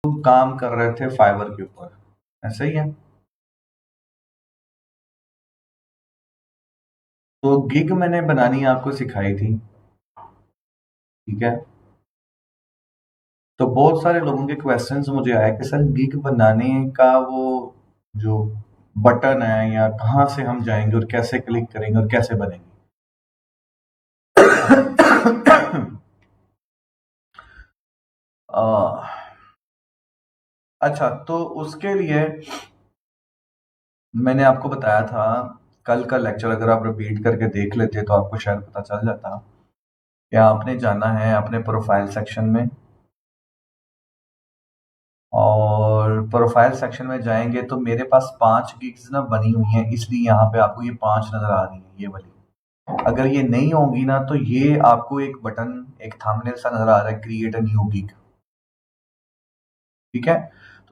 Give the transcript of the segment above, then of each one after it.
काम कर रहे थे फाइवर के ऊपर, ऐसा ही है। तो गिग मैंने बनानी आपको सिखाई थी, ठीक है। तो बहुत सारे लोगों के क्वेश्चंस मुझे आए कि सर गिग बनाने का वो जो बटन है या कहाँ से हम जाएंगे और कैसे क्लिक करेंगे और कैसे बनेंगे। अच्छा, तो उसके लिए मैंने आपको बताया था कल का लेक्चर अगर आप रिपीट करके देख लेते तो आपको शायद पता चल जाता कि आपने जाना है अपने प्रोफाइल सेक्शन में, और प्रोफाइल सेक्शन में जाएंगे तो मेरे पास 5 गिग्स ना बनी हुई हैं, इसलिए यहाँ पे आपको ये 5 नजर आ रही है, ये वाली। अगर ये नहीं होंगी ना तो ये आपको एक बटन, एक थंबनेल सा नजर आ रहा है, क्रिएट अ न्यू गिग, ठीक है।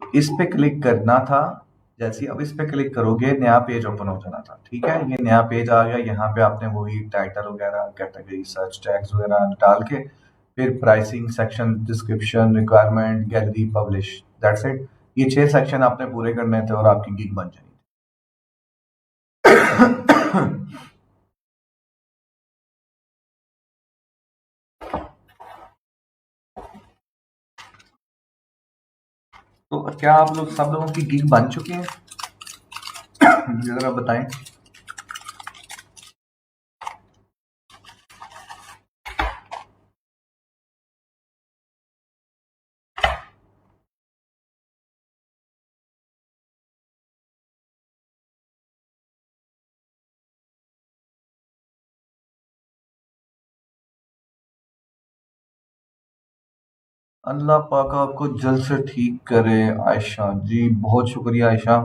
तो इस पे क्लिक करना था। जैसे ही अब इस पे क्लिक करोगे नया पेज ओपन हो जाना था, ठीक है। ये नया पेज आ गया, यहाँ पे आपने वही टाइटल वगैरह, कैटेगरी, सर्च टैग्स वगैरह डाल के फिर pricing section, description, requirement, gallery, publish, that's it. ये 6 सेक्शन आपने पूरे करने थे और आपकी गिग बन जाएगी। तो क्या आप लोग सब लोगों की गिग बन चुकी है? मुझे जरा बताएं। अल्लाह पाक आपको जल्द से ठीक करे। आयशा जी, बहुत शुक्रिया। आयशा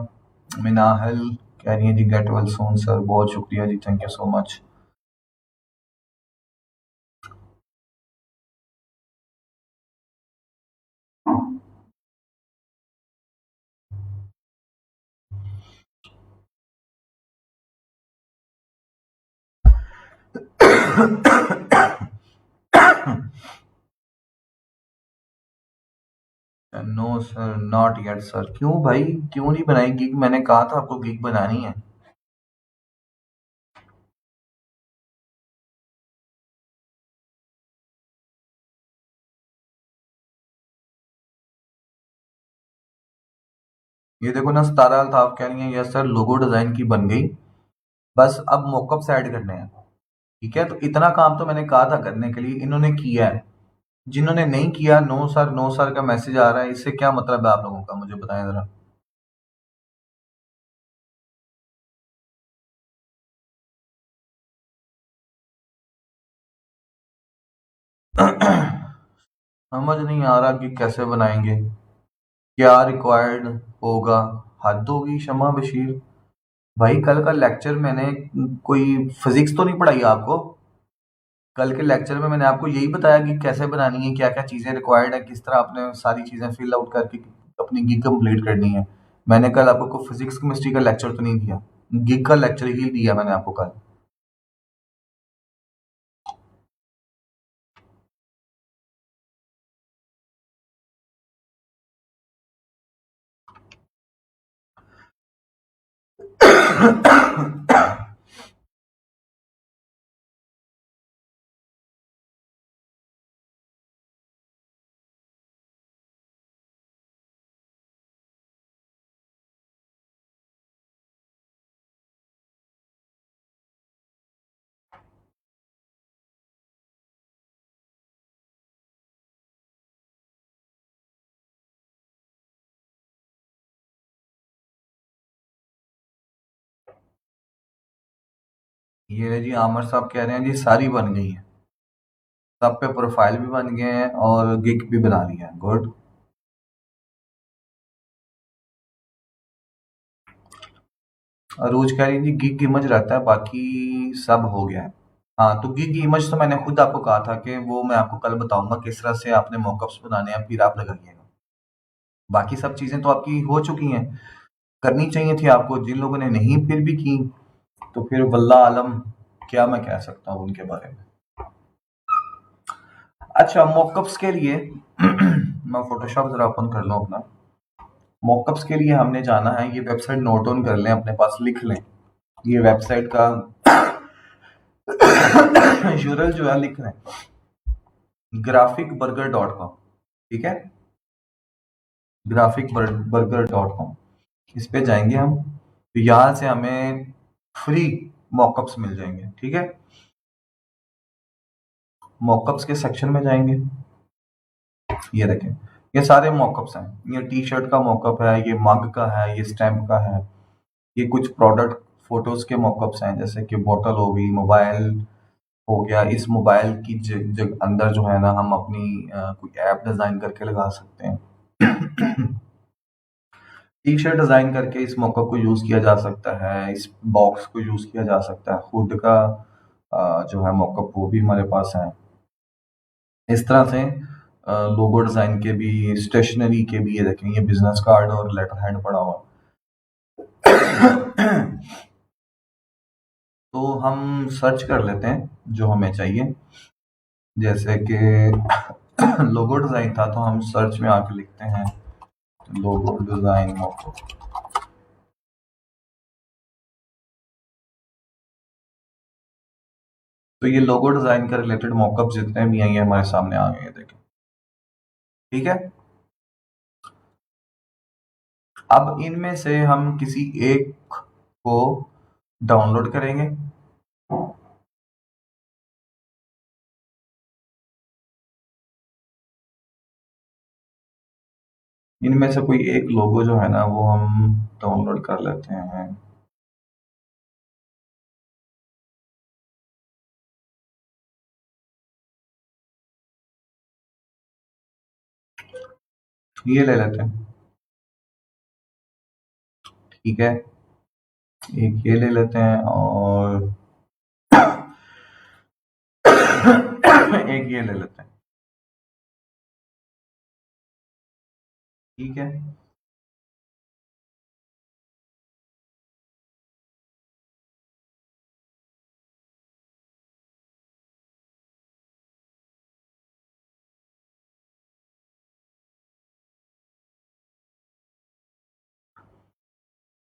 मिनाहल कह रही है जी गेट वेल सून सर, बहुत शुक्रिया जी, thank you so much. No sir, not yet sir. क्यों भाई, क्यों नहीं बनाई गिग? मैंने कहा था आपको गिग बनानी है। ये देखो ना, 17 अल्ताफ कह रही है यस सर, लोगो डिजाइन की बन गई, बस अब मॉकअप्स ऐड करने हैं, ठीक है। तो इतना काम तो मैंने कहा था करने के लिए, इन्होंने किया है। जिन्होंने नहीं किया, नो सर, नो सर का मैसेज आ रहा है, इससे क्या मतलब है आप लोगों का, मुझे बताएं जरा। समझ नहीं आ रहा कि कैसे बनाएंगे, क्या रिक्वायर्ड होगा। हद होगी शमा बशीर भाई। कल का लेक्चर मैंने कोई फिजिक्स तो नहीं पढ़ाई आपको? कल के लेक्चर में मैंने आपको यही बताया कि कैसे बनानी है, क्या क्या चीजें रिक्वायर्ड है, किस तरह आपने सारी चीजें फिल आउट करके अपनी गिग कंप्लीट करनी है। मैंने कल आपको कोई फिजिक्स केमिस्ट्री का लेक्चर तो नहीं दिया, गिग का लेक्चर ही दिया मैंने आपको कल। ये जी आमिर साहब कह रहे हैं जी सारी बन गई है, सब पे प्रोफाइल भी बन गए हैं और गिग भी बना ली है, गुड। अरूज कह रही थी गिग इमेज रहता है, बाकी सब हो गया है। हाँ, तो गिग इमेज तो मैंने खुद आपको कहा था कि वो मैं आपको कल बताऊंगा किस तरह से आपने मॉकअप्स बनाने हैं, फिर आप लगाइएगा। बाकी सब चीजें तो आपकी हो चुकी हैं, करनी चाहिए थी आपको। जिन लोगों ने नहीं फिर भी की, तो फिर वल्लाह आलम, क्या मैं कह सकता हूँ उनके बारे में। अच्छा, मॉकअप्स के लिए मैं फोटोशॉप जरा ओपन कर लूँ अपना। मॉकअप्स के लिए हमने जाना है, ये वेबसाइट नोट डाउन कर लें, अपने पास लिख लें। ये वेबसाइट का यूआरएल जो है लिख लें, graphicburger.com। ठीक है, graphicburger.com। इस पे जाएंगे हम, तो यहाँ से हमें फ्री मॉकअप्स मिल जाएंगे। ठीक है, मॉकअप्स के सेक्शन में जाएंगे, ये देखें, ये सारे मॉकअप्स हैं। ये टी शर्ट का मॉकअप है, ये मग का है, ये स्टैम्प का है, ये कुछ प्रोडक्ट फोटोज के मॉकअप्स हैं, जैसे कि बोतल हो गई, मोबाइल हो गया। इस मोबाइल की अंदर जो है ना, हम अपनी कोई ऐप डिजाइन करके लगा सकते हैं। टी शर्ट डिजाइन करके इस मॉकअप को यूज किया जा सकता है, इस बॉक्स को यूज किया जा सकता है, हुड का जो है मॉकअप वो भी हमारे पास है। इस तरह से लोगो डिजाइन के भी, स्टेशनरी के भी, ये देखें, ये बिजनेस कार्ड और लेटर हेड पड़ा हुआ। तो हम सर्च कर लेते हैं जो हमें चाहिए, जैसे कि लोगो डिजाइन था, तो हम सर्च में आके लिखते हैं लोगो डिजाइन मॉकअप। तो ये लोगो डिजाइन के रिलेटेड मॉकअप जितने भी हैं ये हमारे सामने आ गए हैं, देखें। ठीक है, अब इनमें से हम किसी एक को डाउनलोड करेंगे। इनमें से कोई एक लोगो जो है ना वो हम डाउनलोड कर लेते हैं। ये ले लेते हैं, ठीक है, एक ये ले लेते हैं, और एक ये ले लेते हैं। ठीक है,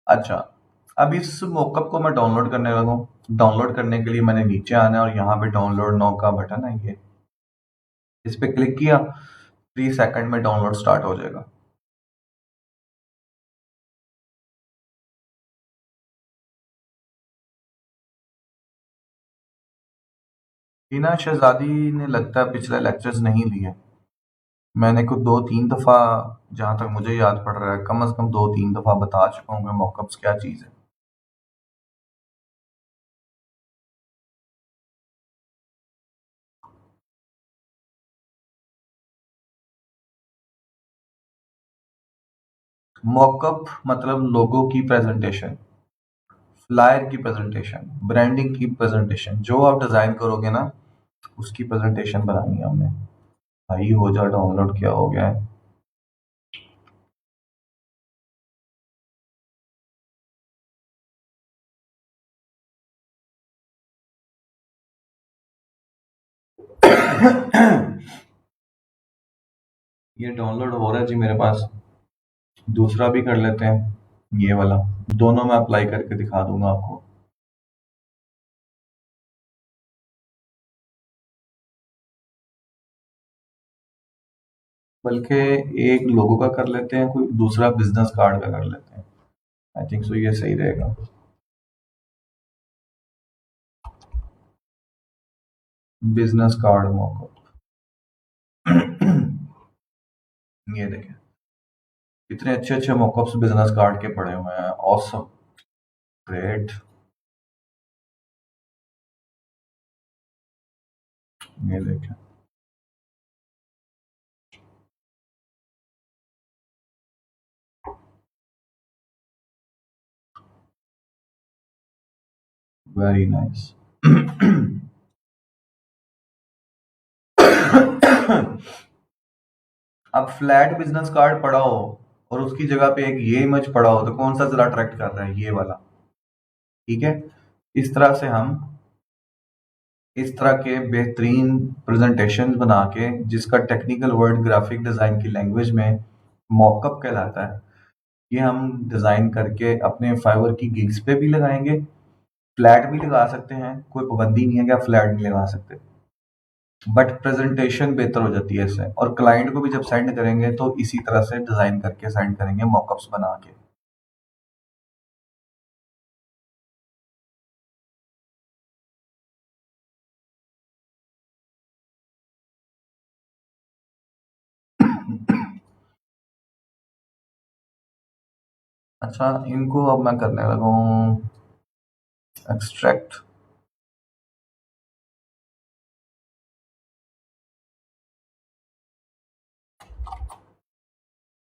अच्छा, अब इस मॉकअप को मैं डाउनलोड करने लगा हूँ। डाउनलोड करने के लिए मैंने नीचे आना है, और यहाँ पे डाउनलोड नाउ का बटन है, ये इस पे क्लिक किया, 3 सेकंड में डाउनलोड स्टार्ट हो जाएगा। हिना शहजादी ने लगता है पिछले लेक्चर्स नहीं लिए। मैंने कुछ 2-3 दफा, जहां तक मुझे याद पड़ रहा है, कम से कम 2-3 दफा बता चुका हूँ कि मॉकअप्स क्या चीज है। मॉकअप मतलब लोगो की प्रेजेंटेशन, फ्लायर की प्रेजेंटेशन, ब्रांडिंग की प्रेजेंटेशन, जो आप डिजाइन करोगे ना उसकी प्रेजेंटेशन बनानी है हमने। भाई हो जा डाउनलोड, क्या हो गया है। ये डाउनलोड हो रहा है जी मेरे पास। दूसरा भी कर लेते हैं, ये वाला। दोनों में अप्लाई करके दिखा दूंगा आपको। बल्कि एक लोगो का कर लेते हैं, कोई दूसरा बिजनेस कार्ड का कर लेते हैं। आई थिंक सो ये सही रहेगा। Business card mock-up. ये देखें, इतने अच्छे अच्छे मॉकअप्स बिजनेस कार्ड के पड़े हुए हैं। Awesome, great. ये देखें, वेरी नाइस। अब फ्लैट बिजनेस कार्ड पड़ा हो और उसकी जगह पे एक ये इमेज पड़ा हो, तो कौन सा ज्यादा अट्रैक्ट कर रहा है? ये वाला। ठीक है, इस तरह से हम इस तरह के बेहतरीन प्रेजेंटेशन बना के, जिसका टेक्निकल वर्ड ग्राफिक डिज़ाइन की लैंग्वेज में मॉकअप कहलाता है, ये हम डिज़ाइन करके अपने फाइवर की गिग्स पे भी लगाएंगे। फ्लैट भी लगा सकते हैं, कोई पाबंदी नहीं है कि आप फ्लैट नहीं लगा सकते, बट प्रेजेंटेशन बेहतर हो जाती है इससे। और क्लाइंट को भी जब सेंड करेंगे तो इसी तरह से डिज़ाइन करके सेंड करेंगे, मॉकअप्स बना के। अच्छा, इनको अब मैं करने लगा हूँ एक्सट्रैक्ट।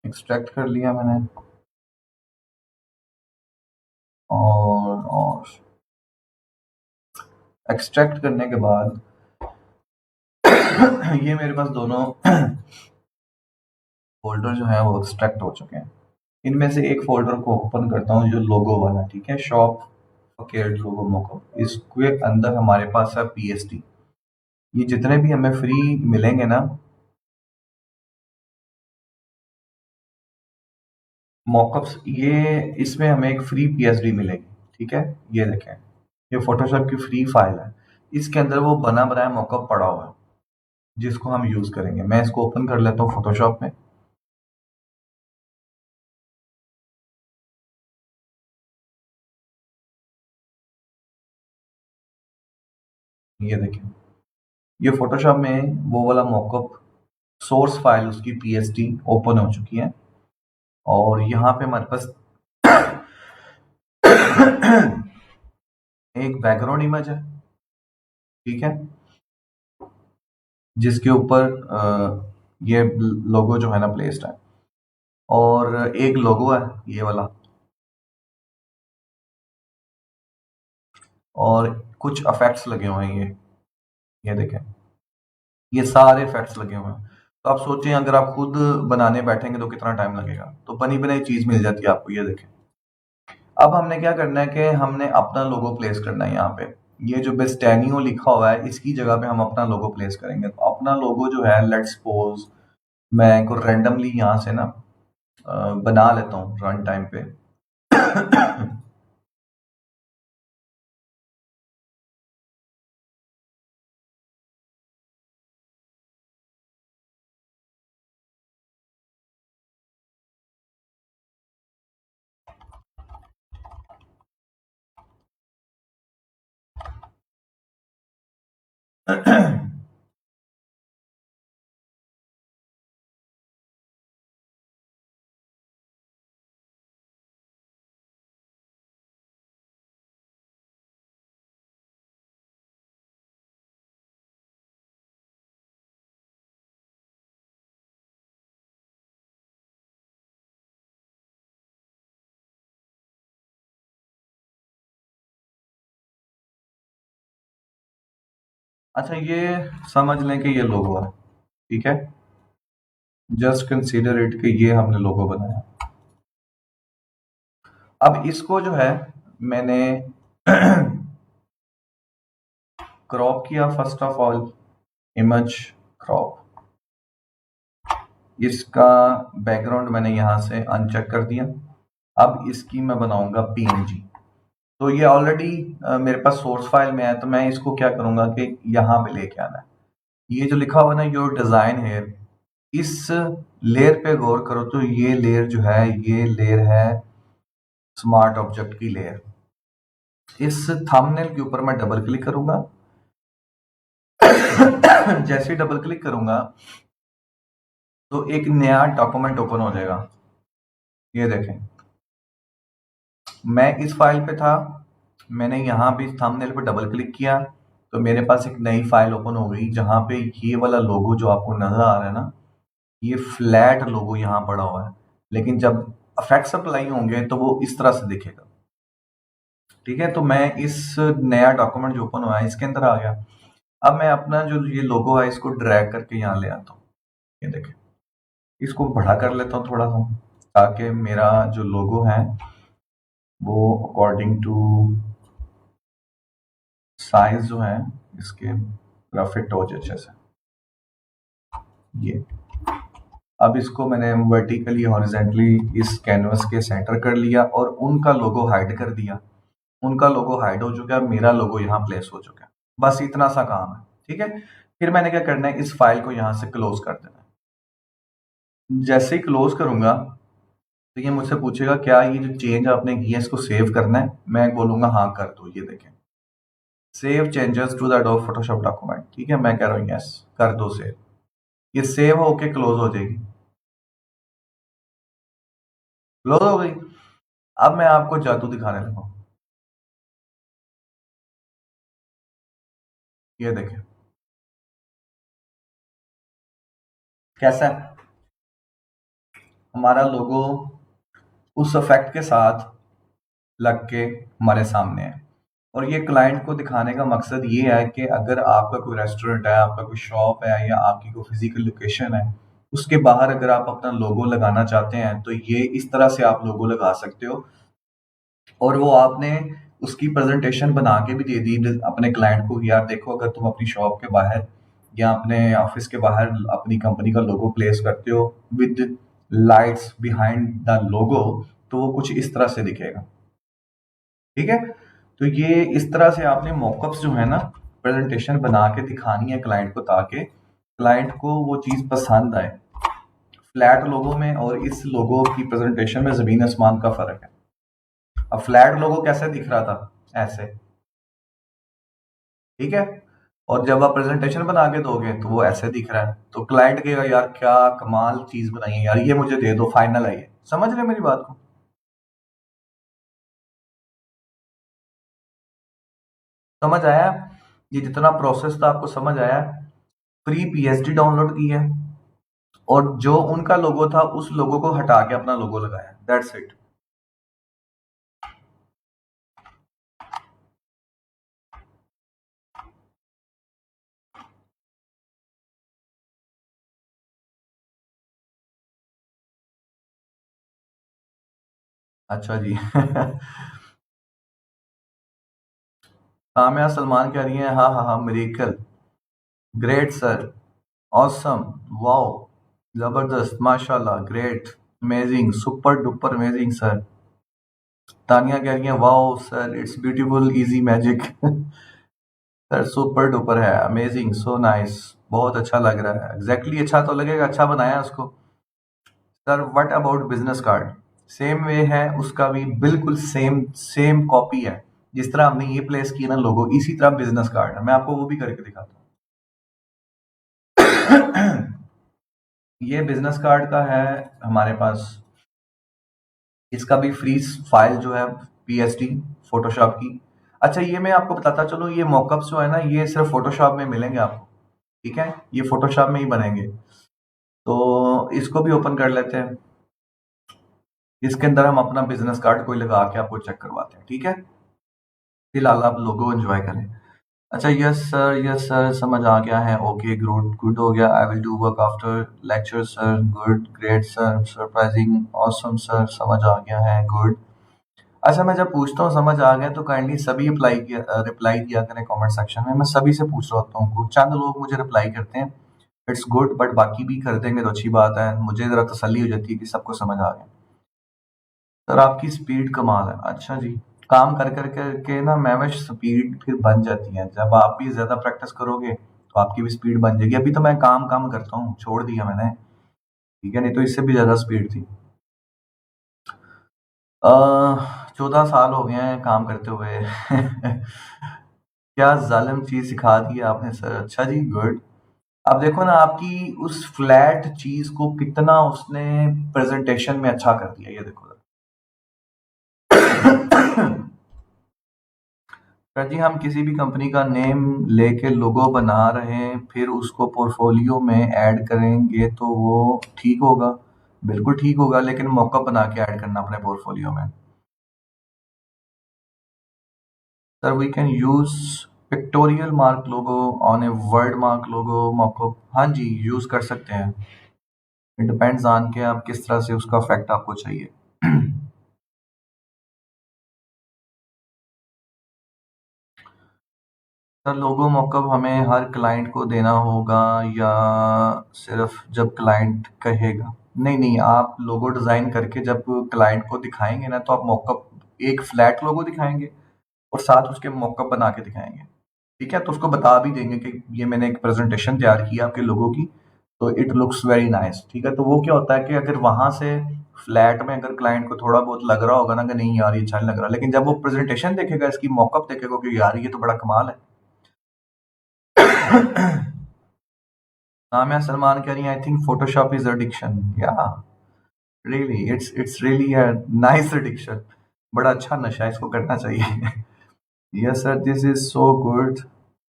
एक्सट्रैक्ट कर लिया मैंने, और एक्सट्रैक्ट करने के बाद ये मेरे पास दोनों फोल्डर जो है वो एक्सट्रैक्ट हो चुके हैं। इनमें से एक फोल्डर को ओपन करता हूँ, जो लोगो वाला, ठीक है, शॉप फकीर लोगो मॉकअप। इसके अंदर हमारे पास है पीएसटी। ये जितने भी हमें फ्री मिलेंगे ना मॉकअप्स, ये इसमें हमें एक फ्री पीएसडी मिलेगी, ठीक है। ये देखें, ये फोटोशॉप की फ्री फाइल है, इसके अंदर वो बना बनाया मॉकअप पड़ा हुआ है जिसको हम यूज करेंगे। मैं इसको ओपन कर लेता हूँ फोटोशॉप में। ये देखें, ये फोटोशॉप में वो वाला मॉकअप सोर्स फाइल उसकी पीएसडी ओपन हो चुकी है। और यहाँ पे हमारे पास एक बैकग्राउंड इमेज है, ठीक है, जिसके ऊपर ये लोगो जो है ना प्लेस्ड है। और एक लोगो है ये वाला, और कुछ इफेक्ट्स लगे हुए हैं। ये देखें, ये सारे इफेक्ट्स लगे हुए हैं। तो आप सोचें, अगर आप खुद बनाने बैठेंगे तो कितना टाइम लगेगा, तो बनी बनाई चीज मिल जाती है आपको। ये देखें, अब हमने क्या करना है कि हमने अपना लोगो प्लेस करना है यहाँ पे। ये जो बेस्टेनियो लिखा हुआ है, इसकी जगह पे हम अपना लोगो प्लेस करेंगे। तो अपना लोगो जो है, लेट्स सपोज मैं को रैंडमली यहाँ से ना बना लेता हूँ रन टाइम पे। अच्छा, ये समझ लें कि ये लोगो है, ठीक है। जस्ट कंसीडर इट कि ये हमने लोगो बनाया। अब इसको जो है मैंने क्रॉप किया। First of all image crop, इसका बैकग्राउंड मैंने यहाँ से अनचेक कर दिया। अब इसकी मैं बनाऊंगा पीएनजी। तो ये ऑलरेडी मेरे पास सोर्स फाइल में है, तो मैं इसको क्या करूंगा कि यहाँ पे लेके आना है। ये जो लिखा हुआ ना, योर डिजाइन हेयर, इस लेयर पे गौर करो तो ये लेयर जो है, ये लेयर है स्मार्ट ऑब्जेक्ट की लेयर। इस थंबनेल के ऊपर मैं डबल क्लिक करूंगा। जैसे ही डबल क्लिक करूंगा तो एक नया डॉक्यूमेंट ओपन हो जाएगा। ये देखें, मैं इस फाइल पे था, मैंने यहाँ भी थंबनेल पे डबल क्लिक किया तो मेरे पास एक नई फाइल ओपन हो गई, जहाँ पे ये वाला लोगो जो आपको नजर आ रहा है ना, ये फ्लैट लोगो यहाँ पड़ा हुआ है। लेकिन जब इफेक्ट्स अप्लाई होंगे तो वो इस तरह से दिखेगा, ठीक है। तो मैं इस नया डॉक्यूमेंट जो ओपन हुआ है इसके अंदर आ गया। अब मैं अपना जो ये लोगो है इसको ड्रैग करके यहाँ ले आता हूँ। ये देखें, इसको बड़ा कर लेता हूँ थोड़ा सा, ताकि मेरा जो लोगो है वो अकॉर्डिंग टू साइज जो है इसके पूरा फिट हो जाए अच्छे से। ये अब इसको मैंने वर्टिकली हॉरिजेंटली इस कैनवस के सेंटर कर लिया और उनका लोगो हाइड कर दिया। उनका लोगो हाइड हो चुका है, मेरा लोगो यहाँ प्लेस हो चुका है। बस इतना सा काम है, ठीक है। फिर मैंने क्या करना है, इस फाइल को यहाँ से क्लोज कर देना है। जैसे ही क्लोज करूंगा तो ये मुझसे पूछेगा क्या ये जो चेंज आपने की है इसको सेव करना है। मैं बोलूंगा हाँ कर दो। ये देखें, save changes to the Adobe Photoshop document, ठीक है। मैं कह रहा हूँ यस, कर दो सेव। ये सेव होके क्लोज हो जाएगी। क्लोज हो गई। अब मैं आपको जादू दिखाने लगा हूं। ये देखें कैसा है हमारा लोगो उस इफेक्ट के साथ लग के हमारे सामने है। और ये क्लाइंट को दिखाने का मकसद ये है कि अगर आपका कोई रेस्टोरेंट है, आपका कोई शॉप है या आपकी कोई फिजिकल लोकेशन है, उसके बाहर अगर आप अपना लोगो लगाना चाहते हैं तो ये इस तरह से आप लोगो लगा सकते हो। और वो आपने उसकी प्रेजेंटेशन बना के भी दे दी अपने क्लाइंट को कि यार देखो, अगर तुम अपनी शॉप के बाहर या अपने ऑफिस के बाहर अपनी कंपनी का लोगो प्लेस करते हो with lights behind the logo, तो वो कुछ इस तरह से दिखेगा, ठीक है। तो ये इस तरह से आपने मॉकअप्स जो है ना, प्रेजेंटेशन बना के दिखानी है क्लाइंट को, ताकि क्लाइंट को वो चीज़ पसंद आए। फ्लैट लोगो में और इस लोगो की प्रेजेंटेशन में ज़मीन आसमान का फ़र्क है। अब फ्लैट लोगो कैसे दिख रहा था, ऐसे, ठीक है। और जब आप प्रेजेंटेशन बना के दोगे तो वो ऐसे दिख रहा है, तो क्लाइंट कहेगा यार क्या कमाल चीज़ बनाई है यार, ये मुझे दे दो, फाइनल है ये। समझ रहे हैं मेरी बात को? समझ आया? ये जितना प्रोसेस था आपको समझ आया? फ्री पीएसडी डाउनलोड की है और जो उनका लोगो था उस लोगो को हटा के अपना लोगो लगाया, दैट्स इट। अच्छा जी। काम्या सलमान कह रही है हाँ हाँ हाँ, miracle, great sir, awesome, wow, जबरदस्त, माशाल्लाह, great, amazing, super duper amazing sir. Tania कह रही है wow sir, it's beautiful easy magic. Sir super duper है, अमेजिंग, सो नाइस, बहुत अच्छा लग रहा है। एग्जैक्टली अच्छा तो लगेगा, अच्छा बनाया उसको। Sir what about business card? Same way है उसका भी, बिल्कुल सेम सेम कॉपी है। जिस तरह हमने ये प्लेस किया ना लोगो, इसी तरह बिजनेस कार्ड है। मैं आपको वो भी करके दिखाता हूँ। ये बिजनेस कार्ड का है हमारे पास। इसका भी फ्री फाइल जो है, पीएसडी फोटोशॉप की। अच्छा ये मैं आपको बताता चलूँ, ये मॉकअप्स जो है ना, ये सिर्फ फोटोशॉप में मिलेंगे आपको, ठीक है। ये फोटोशॉप में ही बनेंगे। तो इसको भी ओपन कर लेते हैं। इसके अंदर हम अपना बिजनेस कार्ड कोई लगा के आपको चेक करवाते हैं, ठीक है। फिलहाल आप लोगो एंजॉय करें। अच्छा, यस सर, समझ आ गया है, ओके, गुड गुड हो गया। I will do work after lecture sir, good, great sir, surprising, awesome sir, समझ आ गया है, गुड। अच्छा मैं जब पूछता हूँ समझ आ गया तो काइंडली सभी रिप्लाई किया करें कमेंट सेक्शन में। मैं सभी से पूछ रहा होता हूँ, चंद लोग मुझे रिप्लाई करते हैं, इट्स गुड, बट बाकी भी कर देंगे तो अच्छी बात है, मुझे जरा तसल्ली हो जाती है कि सबको समझ आ गया। सर आपकी स्पीड कमाल है। अच्छा जी, काम कर कर के ना मैविश स्पीड फिर बन जाती है। जब आप भी ज्यादा प्रैक्टिस करोगे तो आपकी भी स्पीड बन जाएगी। अभी तो मैं काम काम करता हूँ, छोड़ दिया मैंने, ठीक है, नहीं तो इससे भी ज्यादा स्पीड थी। 14 साल हो गए हैं काम करते हुए। क्या जालिम चीज सिखा दी है आपने सर। अच्छा जी, गुड। अब देखो ना आपकी उस फ्लैट चीज को कितना उसने प्रेजेंटेशन में अच्छा कर दिया, ये देखो। सर जी हम किसी भी कंपनी का नेम लेके लोगो बना रहे हैं, फिर उसको पोर्टफोलियो में ऐड करेंगे तो वो ठीक होगा? बिल्कुल ठीक होगा, लेकिन मॉकअप बना के ऐड करना अपने पोर्टफोलियो में। Sir we can use pictorial mark logo on a word mark logo mockup. हाँ जी, यूज कर सकते हैं। इट डिपेंड्स ऑन के आप किस तरह से उसका इफेक्ट आपको चाहिए। सर लोगो मॉकअप हमें हर क्लाइंट को देना होगा या सिर्फ जब क्लाइंट कहेगा? नहीं नहीं, आप लोगो डिजाइन करके जब क्लाइंट को दिखाएंगे ना, तो आप मॉकअप एक फ्लैट लोगो दिखाएंगे और साथ उसके मॉकअप बना के दिखाएंगे। ठीक है, तो उसको बता भी देंगे कि ये मैंने एक प्रेजेंटेशन तैयार की है आपके लोगो की, तो इट लुक्स वेरी नाइस। ठीक है, तो वो क्या होता है कि अगर वहां से फ्लैट में अगर क्लाइंट को थोड़ा बहुत लग रहा होगा ना कि नहीं यार ये अच्छा नहीं लग रहा, लेकिन जब वो प्रेजेंटेशन देखेगा, इसकी मॉकअप देखेगा कि यार ये तो बड़ा कमाल है। Samia Salman कह रही है, I think Photoshop is addiction. Yeah, really, it's really a nice addiction. बड़ा अच्छा नशा है, इसको करना चाहिए। Yes sir, this is so good.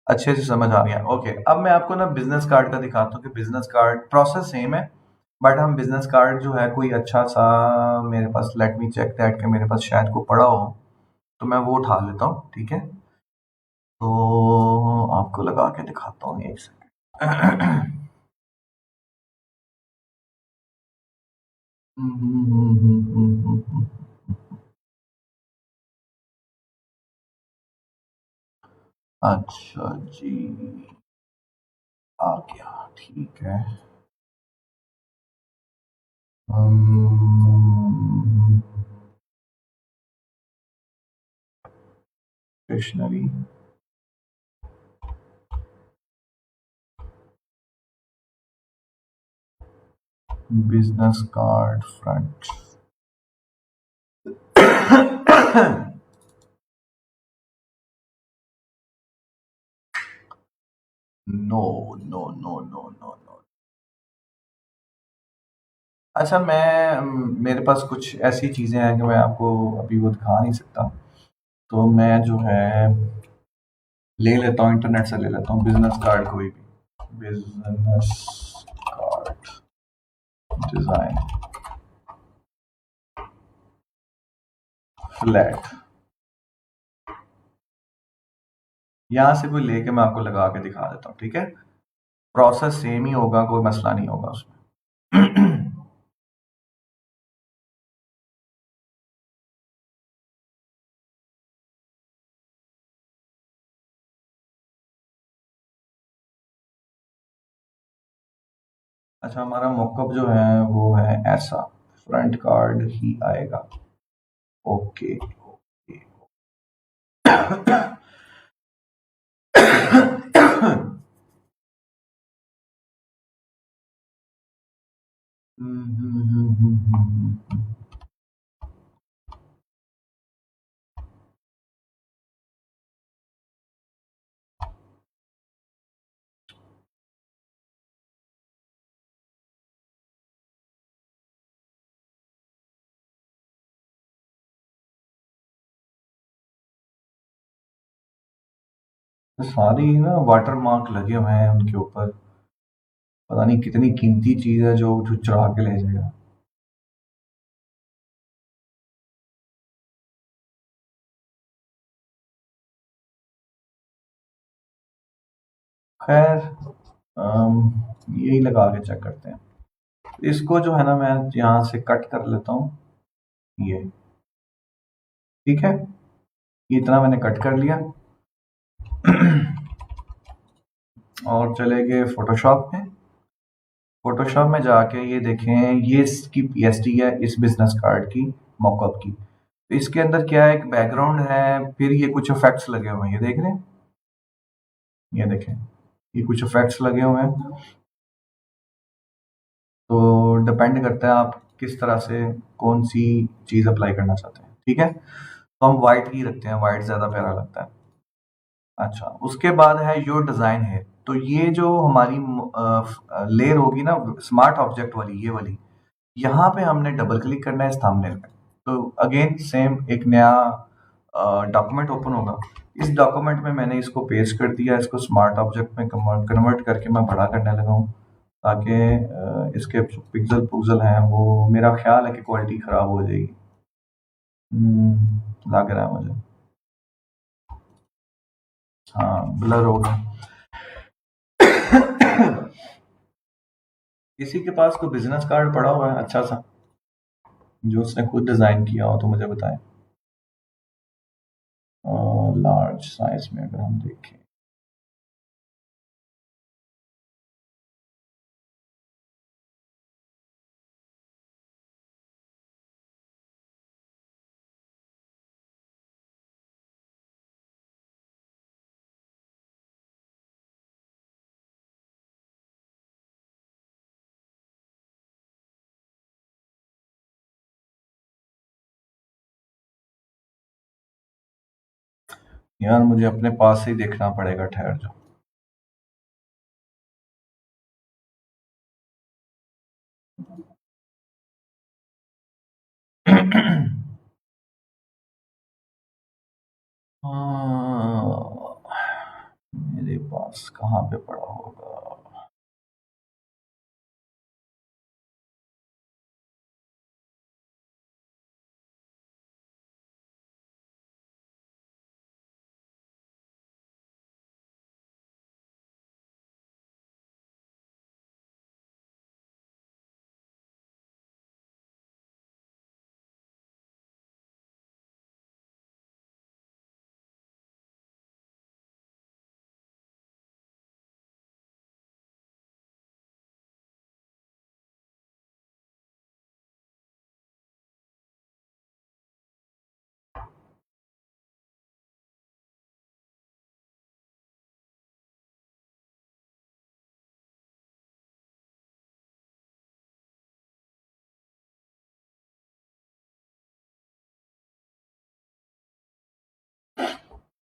अच्छे से समझ आ गया। ओके, अब मैं आपको ना बिजनेस कार्ड का दिखाता हूँ कि बिजनेस कार्ड प्रोसेस सेम है, बट हम बिजनेस कार्ड जो है कोई अच्छा सा, मेरे पास लेट मी चेक दैट कि मेरे पास शायद को पड़ा हो, तो मैं वो उठा लेता हूँ। ठीक है, तो आपको लगा के दिखाता हूँ, एक सेकंड। अच्छा जी, आ गया। ठीक है। Stationery, business card front. No no no no no no. अच्छा, मेरे पास कुछ ऐसी चीजें हैं कि मैं आपको अभी वो दिखा नहीं सकता, तो मैं जो है ले लेता हूँ, इंटरनेट से ले लेता हूँ बिजनेस कार्ड, कोई भी बिजनेस कार्ड डिजाइन फ्लैट, यहाँ से कोई लेके मैं आपको लगा के दिखा देता हूँ। ठीक है, प्रोसेस सेम ही होगा, कोई मसला नहीं होगा उसमें। अच्छा, हमारा मॉकअप जो है वो है ऐसा, फ्रंट कार्ड ही आएगा। Okay okay. तो सारी ना वाटर मार्क लगे हुए हैं उनके ऊपर, पता नहीं कितनी कीमती चीज है जो जो चुरा के ले जाएगा। खैर, यही लगा के चेक करते हैं। इसको जो है ना, मैं यहाँ से कट कर लेता हूँ ये। ठीक है, ये इतना मैंने कट कर लिया। और चले गए फोटोशॉप में। फोटोशॉप में जाके ये देखें, ये इसकी पीएसडी है इस बिजनेस कार्ड की, मॉकअप की। तो इसके अंदर क्या है, एक बैकग्राउंड है, फिर ये कुछ इफेक्ट्स लगे हुए हैं, ये देख रहे हैं, ये देखें, ये कुछ इफेक्ट्स लगे हुए हैं। तो डिपेंड करता है आप किस तरह से कौन सी चीज़ अप्लाई करना चाहते हैं। ठीक है, तो हम वाइट ही रखते हैं, वाइट ज़्यादा प्यारा लगता है। अच्छा, उसके बाद है योर डिज़ाइन है। तो ये जो हमारी लेयर होगी ना स्मार्ट ऑब्जेक्ट वाली, ये वाली, यहाँ पे हमने डबल क्लिक करना है इस थंबनेल पे। तो अगेन सेम एक नया डॉक्यूमेंट ओपन होगा। इस डॉक्यूमेंट में मैंने इसको पेस्ट कर दिया, इसको स्मार्ट ऑब्जेक्ट में कन्वर्ट करके मैं बड़ा करने लगा हूँ, ताकि इसके पिक्सल पुक्सल हैं वो, मेरा ख्याल है कि क्वालिटी ख़राब हो जाएगी। लग रहा है मुझे, हाँ ब्लर हो गया। किसी के पास कोई बिजनेस कार्ड पड़ा हुआ है अच्छा सा, जो उसने खुद डिज़ाइन किया हो, तो मुझे बताएं। लार्ज साइज में अगर हम देखें, यार मुझे अपने पास से ही देखना पड़ेगा, ठहर जाओ। हाँ, मेरे पास कहाँ पे पड़ा होगा।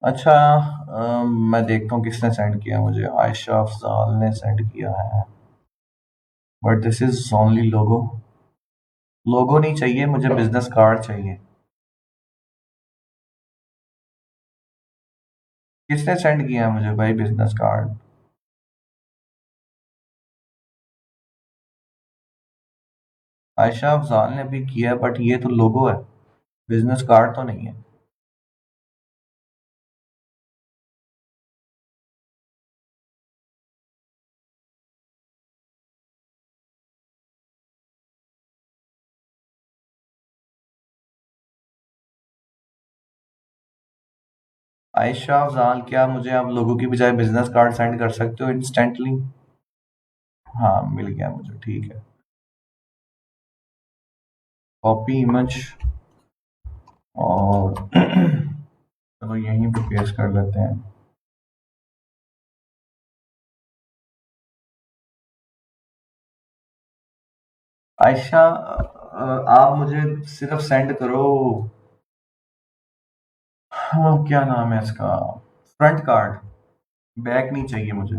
अच्छा, मैं देखता हूँ किसने सेंड किया मुझे। आयशा अफजाल ने सेंड किया है, बट दिस इज ओनली लोगो। लोगो नहीं चाहिए मुझे, बिजनेस कार्ड चाहिए। किसने सेंड किया है मुझे भाई बिजनेस कार्ड? आयशा अफजाल ने भी किया है, बट ये तो लोगो है, बिजनेस कार्ड तो नहीं है। आयशा अफजाल, क्या मुझे आप लोगों की बजाय बिजनेस कार्ड सेंड कर सकते हो इंस्टेंटली? हाँ, मिल गया मुझे, ठीक है। कॉपी इमेज, और चलो यहीं पे पेस्ट कर लेते हैं। आयशा, आप मुझे सिर्फ सेंड करो। हाँ, क्या नाम है इसका, फ्रंट कार्ड, बैक नहीं चाहिए मुझे।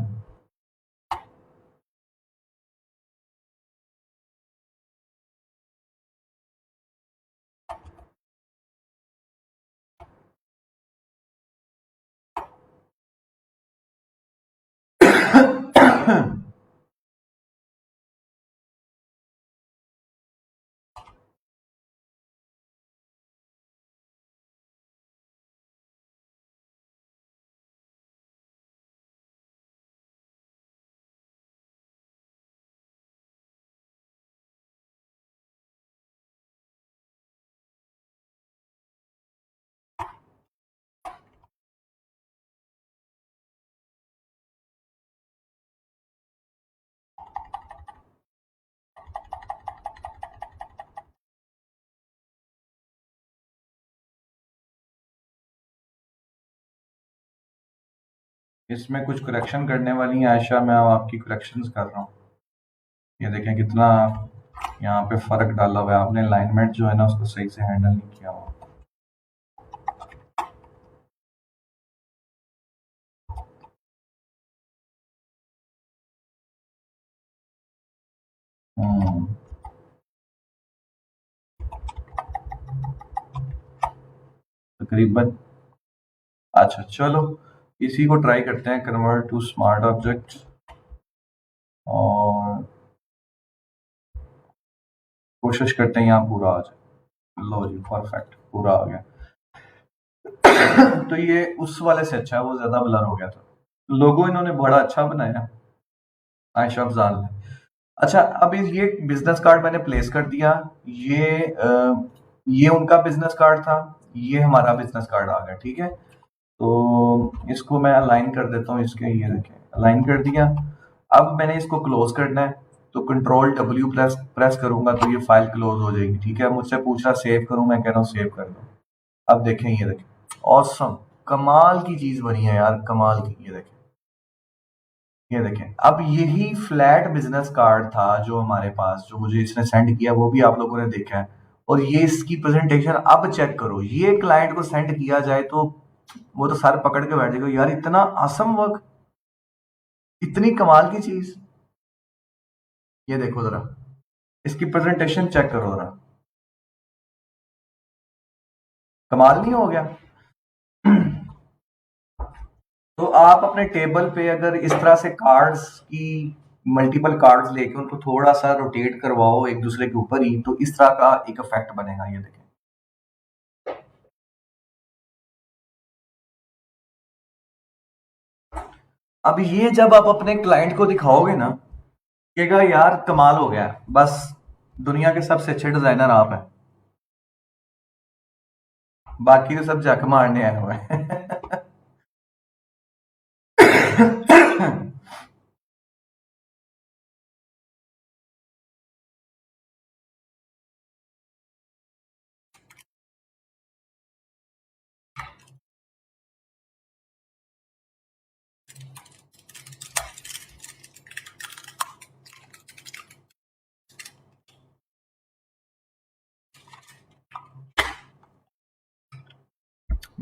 इसमें कुछ करेक्शन करने वाली है आयशा, मैं अब आपकी करेक्शंस कर रहा हूँ। ये देखें कितना यहाँ पे फर्क डाला हुआ है आपने, अलाइनमेंट जो है ना उसको सही से हैंडल नहीं किया हुआ। हम्म, तकरीबन। अच्छा चलो, इसी को ट्राई करते हैं, कन्वर्ट टू स्मार्ट ऑब्जेक्ट, और कोशिश करते हैं यहाँ पूरा आ जाए। लो जी, परफेक्ट, पूरा आ गया। तो ये उस वाले से अच्छा है, वो ज्यादा ब्लर हो गया था। लोगो इन्होंने बड़ा अच्छा बनाया, आयशा अफजाल ने। अच्छा, अब ये बिजनेस कार्ड मैंने प्लेस कर दिया। ये ये उनका बिजनेस कार्ड था, ये हमारा बिजनेस कार्ड आ गया, ठीक है। तो इसको मैं अलाइन कर देता हूँ इसके, ये देखें अलाइन कर दिया। अब मैंने इसको क्लोज करना है, तो कंट्रोल डब्ल्यू प्रेस प्रेस करूंगा तो ये फाइल क्लोज हो जाएगी, ठीक है। मुझसे पूछ रहा सेव करूं, मैं कह रहा हूँ सेव कर दो। अब देखें, ये देखें, ऑसम, कमाल की चीज बनी है यार, कमाल की। ये देखें, ये देखें, अब यही फ्लैट बिजनेस कार्ड था जो हमारे पास, जो मुझे इसने सेंड किया, वो भी आप लोगों ने देखा है। और ये इसकी प्रेजेंटेशन अब चेक करो, ये क्लाइंट को सेंड किया जाए तो वो तो सर पकड़ के बैठ जाएगा, यार इतना आसम वर्क, इतनी कमाल की चीज। ये देखो जरा, इसकी प्रेजेंटेशन चेक करो जरा, कमाल नहीं हो गया? तो आप अपने टेबल पे अगर इस तरह से कार्ड्स की मल्टीपल कार्ड्स लेके उनको थोड़ा सा रोटेट करवाओ एक दूसरे के ऊपर ही, तो इस तरह का एक इफेक्ट बनेगा। ये देखें। अब ये जब आप अपने क्लाइंट को दिखाओगे ना, कहेगा यार कमाल हो गया, बस दुनिया के सबसे अच्छे डिजाइनर आप हैं, बाकी तो सब जक मारने आए हुए हैं।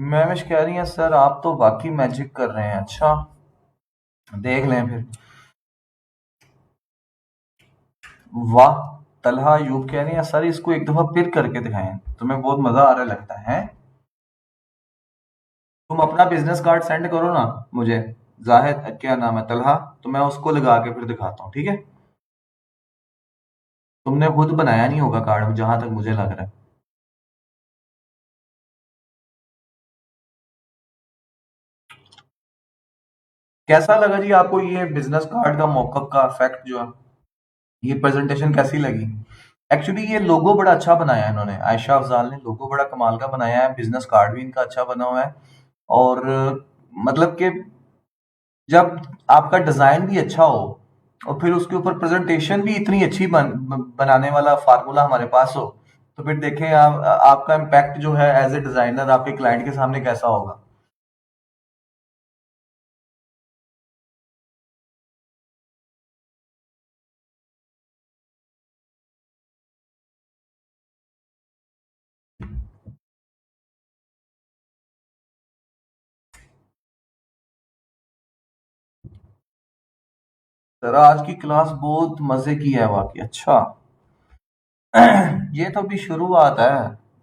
मैमिश कह रही है सर आप तो वाकई मैजिक कर रहे हैं। अच्छा, देख लें फिर। वाह। तलहा यूब कह रही है सर इसको एक दफा फिर करके दिखाएं, तुम्हें बहुत मजा आ रहा लगता है। तुम अपना बिजनेस कार्ड सेंड करो ना मुझे, जाहिद क्या नाम है, तलहा, तो मैं उसको लगा के फिर दिखाता हूँ, ठीक है? तुमने खुद बनाया नहीं होगा कार्ड, जहां तक मुझे लग रहा है। कैसा लगा जी आपको ये बिजनेस कार्ड का मॉकअप का इफेक्ट जो है? ये प्रेजेंटेशन कैसी लगी? एक्चुअली ये लोगो बड़ा अच्छा बनाया है इन्होंने, आयशा अफजाल ने लोगो बड़ा कमाल का बनाया है, बिजनेस कार्ड भी इनका अच्छा बना हुआ है। और मतलब कि जब आपका डिजाइन भी अच्छा हो और फिर उसके ऊपर प्रेजेंटेशन भी इतनी अच्छी बनाने वाला फार्मूला हमारे पास हो, तो फिर देखें आपका इम्पैक्ट जो है एज ए डिजाइनर आपके क्लाइंट के सामने कैसा होगा। सर आज की क्लास बहुत मजे की है वाकई। अच्छा, ये तो अभी शुरुआत है।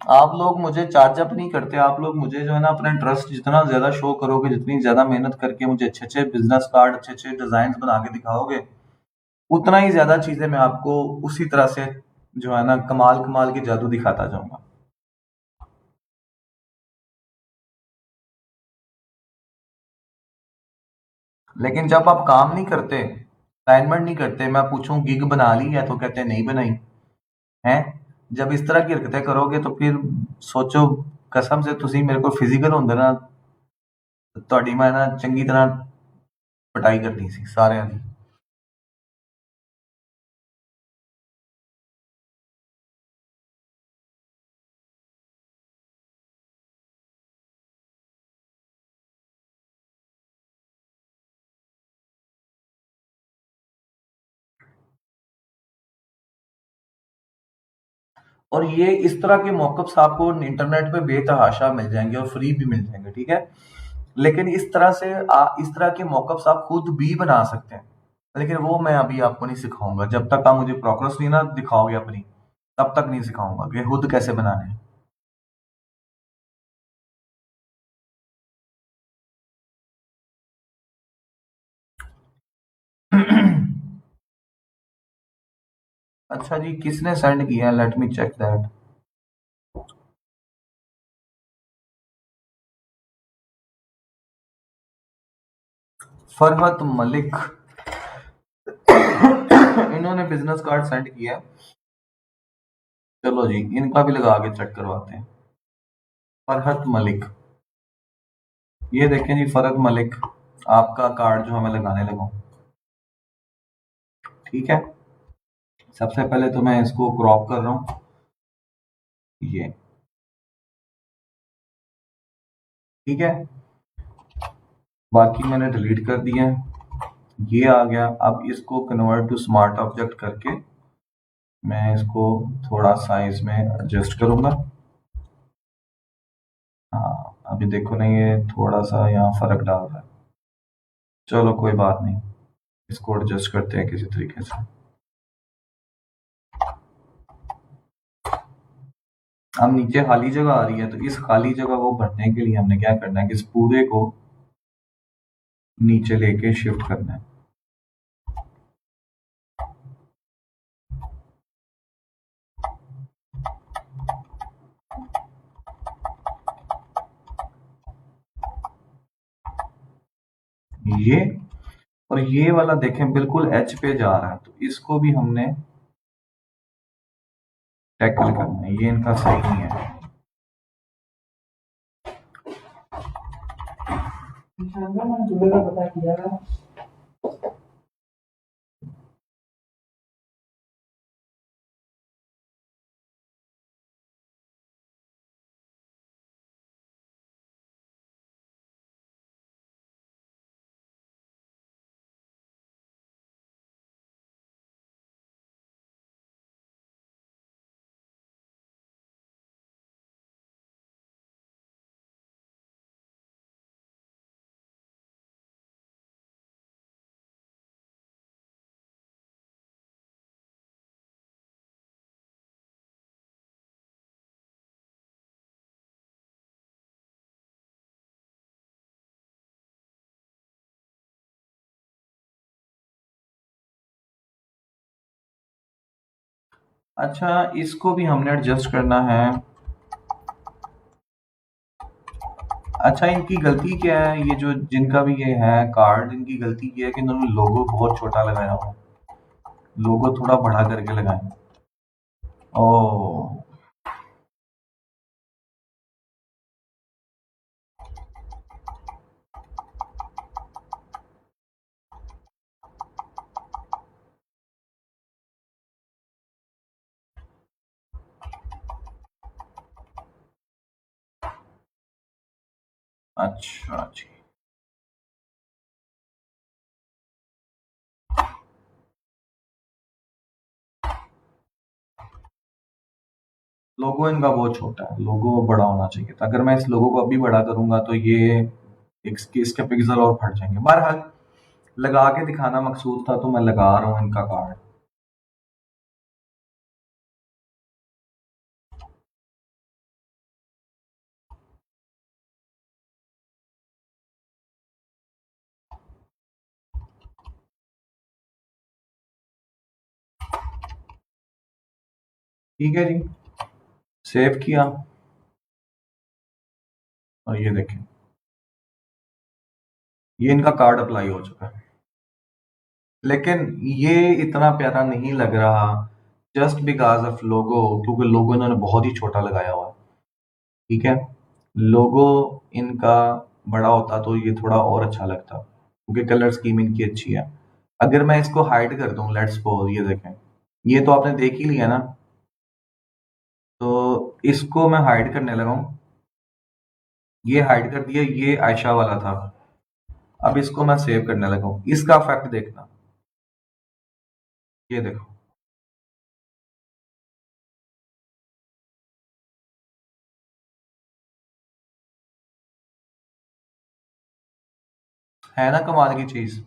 आप लोग मुझे चार्ज अप नहीं करते, आप लोग मुझे जो है ना अपना ट्रस्ट जितना ज्यादा शो करोगे, जितनी ज्यादा मेहनत करके मुझे अच्छे अच्छे बिजनेस कार्ड अच्छे अच्छे डिजाइन बना के दिखाओगे, उतना ही ज्यादा चीजें मैं आपको उसी तरह से जो है ना कमाल कमाल के जादू दिखाता जाऊंगा। लेकिन जब आप काम नहीं करते, असाइनमेंट नहीं करते, मैं पूछूं गिग बना ली है तो कहते नहीं बनाई है। जब इस तरह की हरकतें करोगे तो फिर सोचो, कसम से तुसी मेरे को फिजिकल होंगे ना, ਤੁਹਾਡੀ मैं ना चंगी तरह पिटाई करनी सी सारिਆਂ ਦੀ। और ये इस तरह के मॉकअप्स आपको इंटरनेट पे बेतहाशा मिल जाएंगे और फ्री भी मिल जाएंगे, ठीक है? लेकिन इस तरह से इस तरह के मॉकअप्स आप खुद भी बना सकते हैं, लेकिन वो मैं अभी आपको नहीं सिखाऊंगा। जब तक आप मुझे प्रोग्रेस नहीं ना दिखाओगे अपनी, तब तक नहीं सिखाऊंगा कि खुद कैसे बनाने हैं। अच्छा जी, किसने सेंड किया? Let me check that. Farhat Malik. इन्होंने बिजनेस कार्ड सेंड किया। चलो जी, इनका भी लगा के चेक करवाते हैं। फरहत मलिक, ये देखें जी, फरहत मलिक, आपका कार्ड जो हमें लगाने लगा। ठीक है, सबसे पहले तो मैं इसको क्रॉप कर रहा हूँ, ये ठीक है, बाकी मैंने डिलीट कर दिया है। ये आ गया। अब इसको कन्वर्ट टू स्मार्ट ऑब्जेक्ट करके मैं इसको थोड़ा साइज में एडजस्ट करूंगा। हाँ, अभी देखो ना, ये थोड़ा सा यहाँ फर्क डाल रहा है। चलो कोई बात नहीं, इसको एडजस्ट करते हैं किसी तरीके से। अब नीचे खाली जगह आ रही है, तो इस खाली जगह को भरने के लिए हमने क्या करना है कि इस पूरे को नीचे लेके शिफ्ट करना है। ये और ये वाला देखें बिल्कुल एच पे जा रहा है, तो इसको भी हमने टैकल करना है, ये इनका सही नहीं है। अच्छा, इसको भी हमने एडजस्ट करना है। अच्छा, इनकी गलती क्या है, ये जो जिनका भी ये है कार्ड, इनकी गलती ये है कि इन्होंने लोगो बहुत छोटा लगाया हुआ। लोगो थोड़ा बड़ा करके लगाएं। ओ, अच्छा जी। लोगो इनका बहुत छोटा है, लोगो बड़ा होना चाहिए था। अगर मैं इस लोगो को अभी बड़ा करूंगा तो ये इसके पिक्सल और फट जाएंगे। बहरहाल, लगा के दिखाना मकसूद था, तो मैं लगा रहा हूँ इनका कार्ड। ठीक है जी, सेव किया और ये देखें, ये इनका कार्ड अप्लाई हो चुका है। लेकिन ये इतना प्यारा नहीं लग रहा, जस्ट बिकॉज ऑफ लोगो, क्योंकि लोगो इन्होंने बहुत ही छोटा लगाया हुआ है। ठीक है, लोगो इनका बड़ा होता तो ये थोड़ा और अच्छा लगता, क्योंकि कलर स्कीम इनकी अच्छी है। अगर मैं इसको हाइड कर दूं, लेट्स सपोज, ये देखें, ये तो आपने देख ही लिया ना, तो इसको मैं हाइड करने लगा हूं। ये हाइड कर दिया, ये आयशा वाला था। अब इसको मैं सेव करने लगा हूं, इसका इफेक्ट देखना, ये देखो। है ना कमाल की चीज,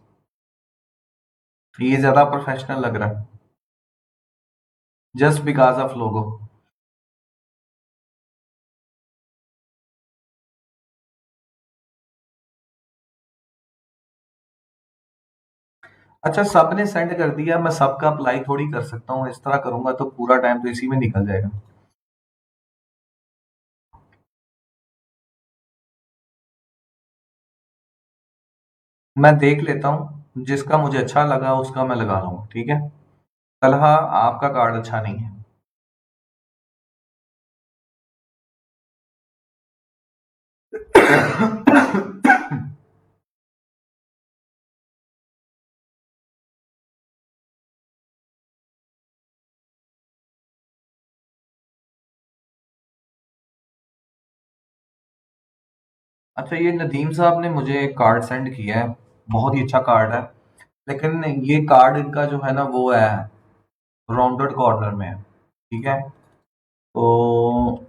ये ज्यादा प्रोफेशनल लग रहा है, जस्ट बिकॉज ऑफ लोगो। अच्छा, सबने सेंड कर दिया, मैं सबका अप्लाई थोड़ी कर सकता हूँ। इस तरह करूंगा तो पूरा टाइम तो इसी में निकल जाएगा। मैं देख लेता हूँ, जिसका मुझे अच्छा लगा उसका मैं लगा लूंगा, ठीक है। तलहा, आपका कार्ड अच्छा नहीं है। अच्छा, ये नदीम साहब ने मुझे एक कार्ड सेंड किया है, बहुत ही अच्छा कार्ड है। लेकिन ये कार्ड इनका जो है ना, वो है राउंडेड कॉर्नर में है, ठीक है। तो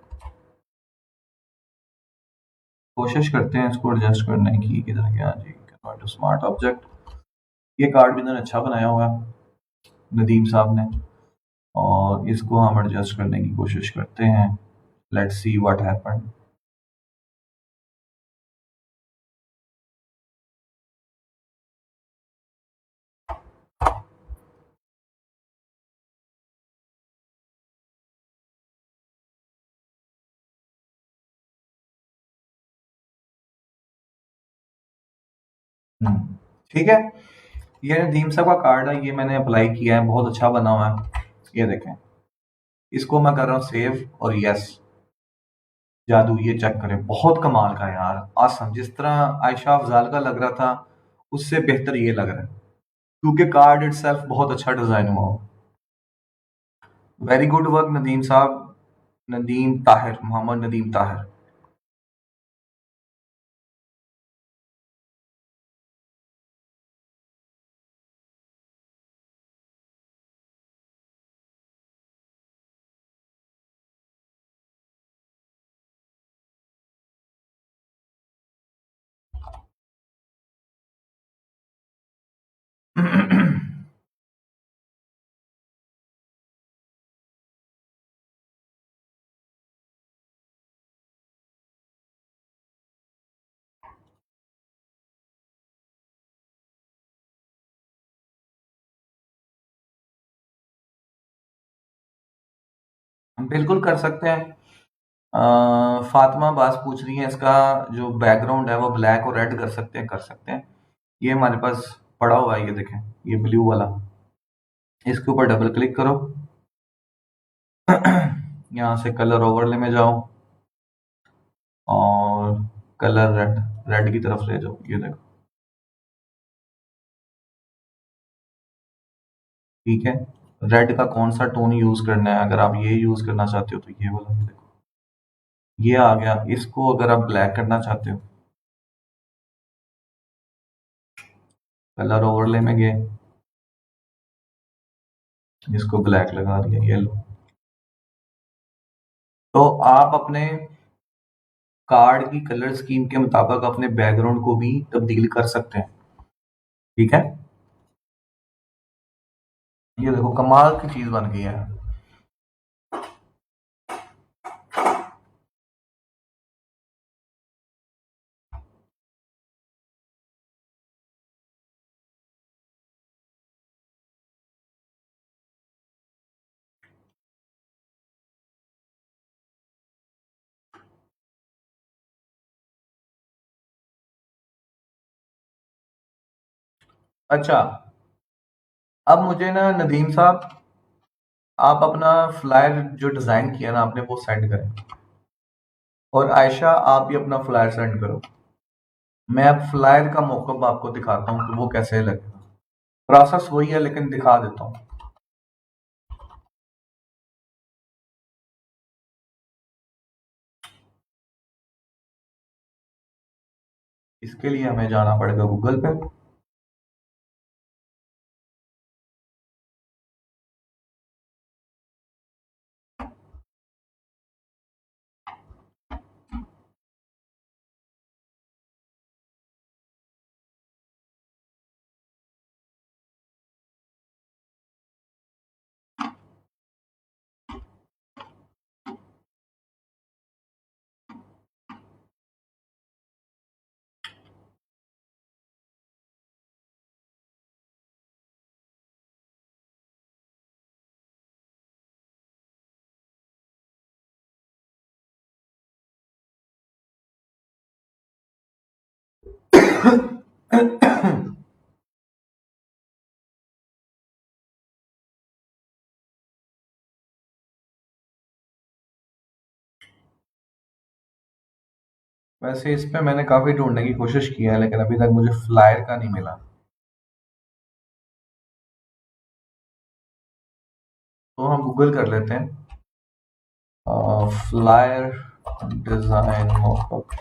कोशिश करते हैं इसको एडजस्ट करने की, किधर गया जी, कन्वर्ट टू स्मार्ट ऑब्जेक्ट। ये कार्ड भी इन्होंने अच्छा बनाया हुआ है नदीम साहब ने, और इसको हम एडजस्ट करने की कोशिश करते हैं। Let's see what happen. ठीक है, ये नदीम साहब का कार्ड है, ये मैंने अप्लाई किया है, बहुत अच्छा बना हुआ है। ये देखें, इसको मैं कर रहा हूँ सेव और यस। जादू, ये चेक करें, बहुत कमाल का यार, आसम। जिस तरह आयशा अफजाल का लग रहा था उससे बेहतर ये लग रहा है, क्योंकि कार्ड इटसेल्फ बहुत अच्छा डिजाइन हुआ हो। वेरी गुड वर्क नदीम साहब। नदीम ताहिर, मोहम्मद नदीम ताहिर। हम बिल्कुल कर सकते हैं। फातिमा बास पूछ रही है, इसका जो बैकग्राउंड है वो ब्लैक और रेड कर सकते हैं? कर सकते हैं। ये हमारे पास पड़ा हुआ है, ये देखें, ये ब्लू वाला। इसके ऊपर डबल क्लिक करो, यहाँ से कलर ओवरले में जाओ और कलर रेड, रेड की तरफ ले जाओ। ये देखो, ठीक है। रेड का कौन सा टोन यूज करना है? अगर आप ये यूज करना चाहते हो तो ये वाला, ये देखो, ये आ गया। इसको अगर आप ब्लैक करना चाहते हो, कलर ओवरले में गए, इसको ब्लैक लगा दिया, ये लो। तो आप अपने कार्ड की कलर स्कीम के मुताबिक अपने बैकग्राउंड को भी तब्दील कर सकते हैं, ठीक है। ये देखो, कमाल की चीज बन गई है। अच्छा, अब मुझे ना नदीम साहब, आप अपना फ्लायर जो डिजाइन किया ना आपने, वो सेंड करें। और आयशा, आप भी अपना फ्लायर सेंड करो। मैं अब फ्लायर का मौकब आपको दिखाता हूँ कि वो कैसे लगेगा। प्रोसेस वही है लेकिन दिखा देता हूँ। इसके लिए हमें जाना पड़ेगा गूगल पे। वैसे इस पे मैंने काफी ढूंढने की कोशिश की है लेकिन अभी तक मुझे फ्लायर का नहीं मिला। तो हम गूगल कर लेते हैं, flyer design mock-up.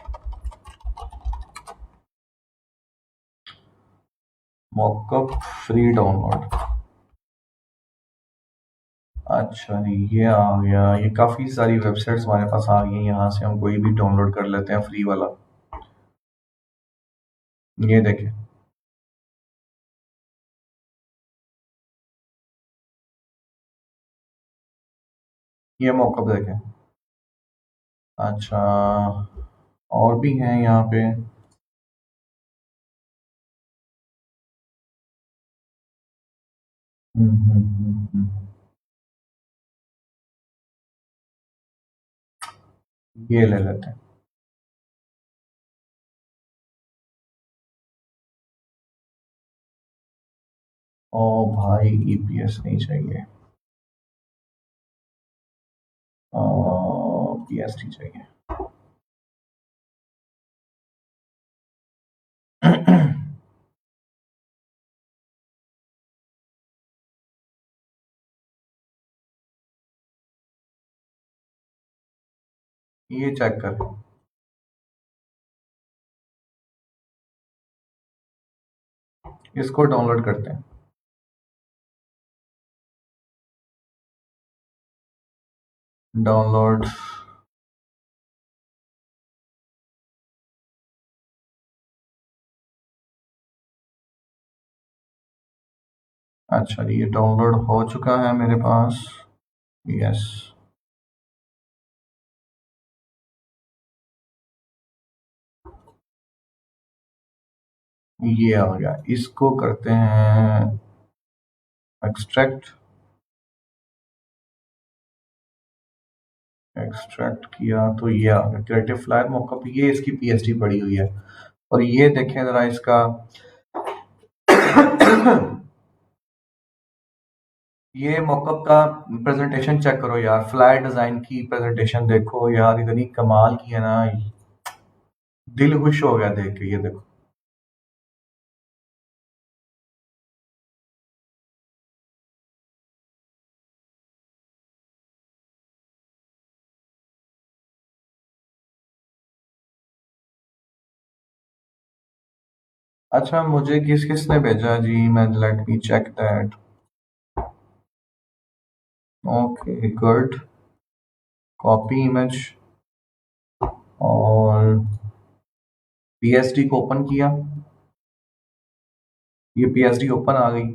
Mock-up free download. अच्छा जी, ये आ गया। ये काफ़ी सारी वेबसाइट्स हमारे पास आ गई हैं, यहाँ से हम कोई भी डाउनलोड कर लेते हैं फ्री वाला। ये देखिए, ये मॉकअप देखें। अच्छा, और भी हैं यहाँ पे। ये ले लेते हैं। ओ भाई, ईपीएस नहीं चाहिए, पीएसटी चाहिए। ये चेक कर, इसको डाउनलोड करते हैं। डाउनलोड। अच्छा, ये डाउनलोड हो चुका है मेरे पास। यस। ये आ गया, इसको करते हैं एक्सट्रैक्ट। एक्सट्रैक्ट किया तो ये आ गया क्रिएटिव फ्लायर मॉकअप। ये इसकी पीएसडी पड़ी हुई है। और ये देखें जरा इसका ये मॉकअप का प्रेजेंटेशन चेक करो यार, फ्लायर डिजाइन की प्रेजेंटेशन देखो यार, इतनी कमाल की है ना, दिल खुश हो गया देख के। ये देखो, अच्छा मुझे किस किसने भेजा जी, मैं let me check that. Okay good. Copy image, और पीएसडी को ओपन किया, ये पीएसडी ओपन आ गई।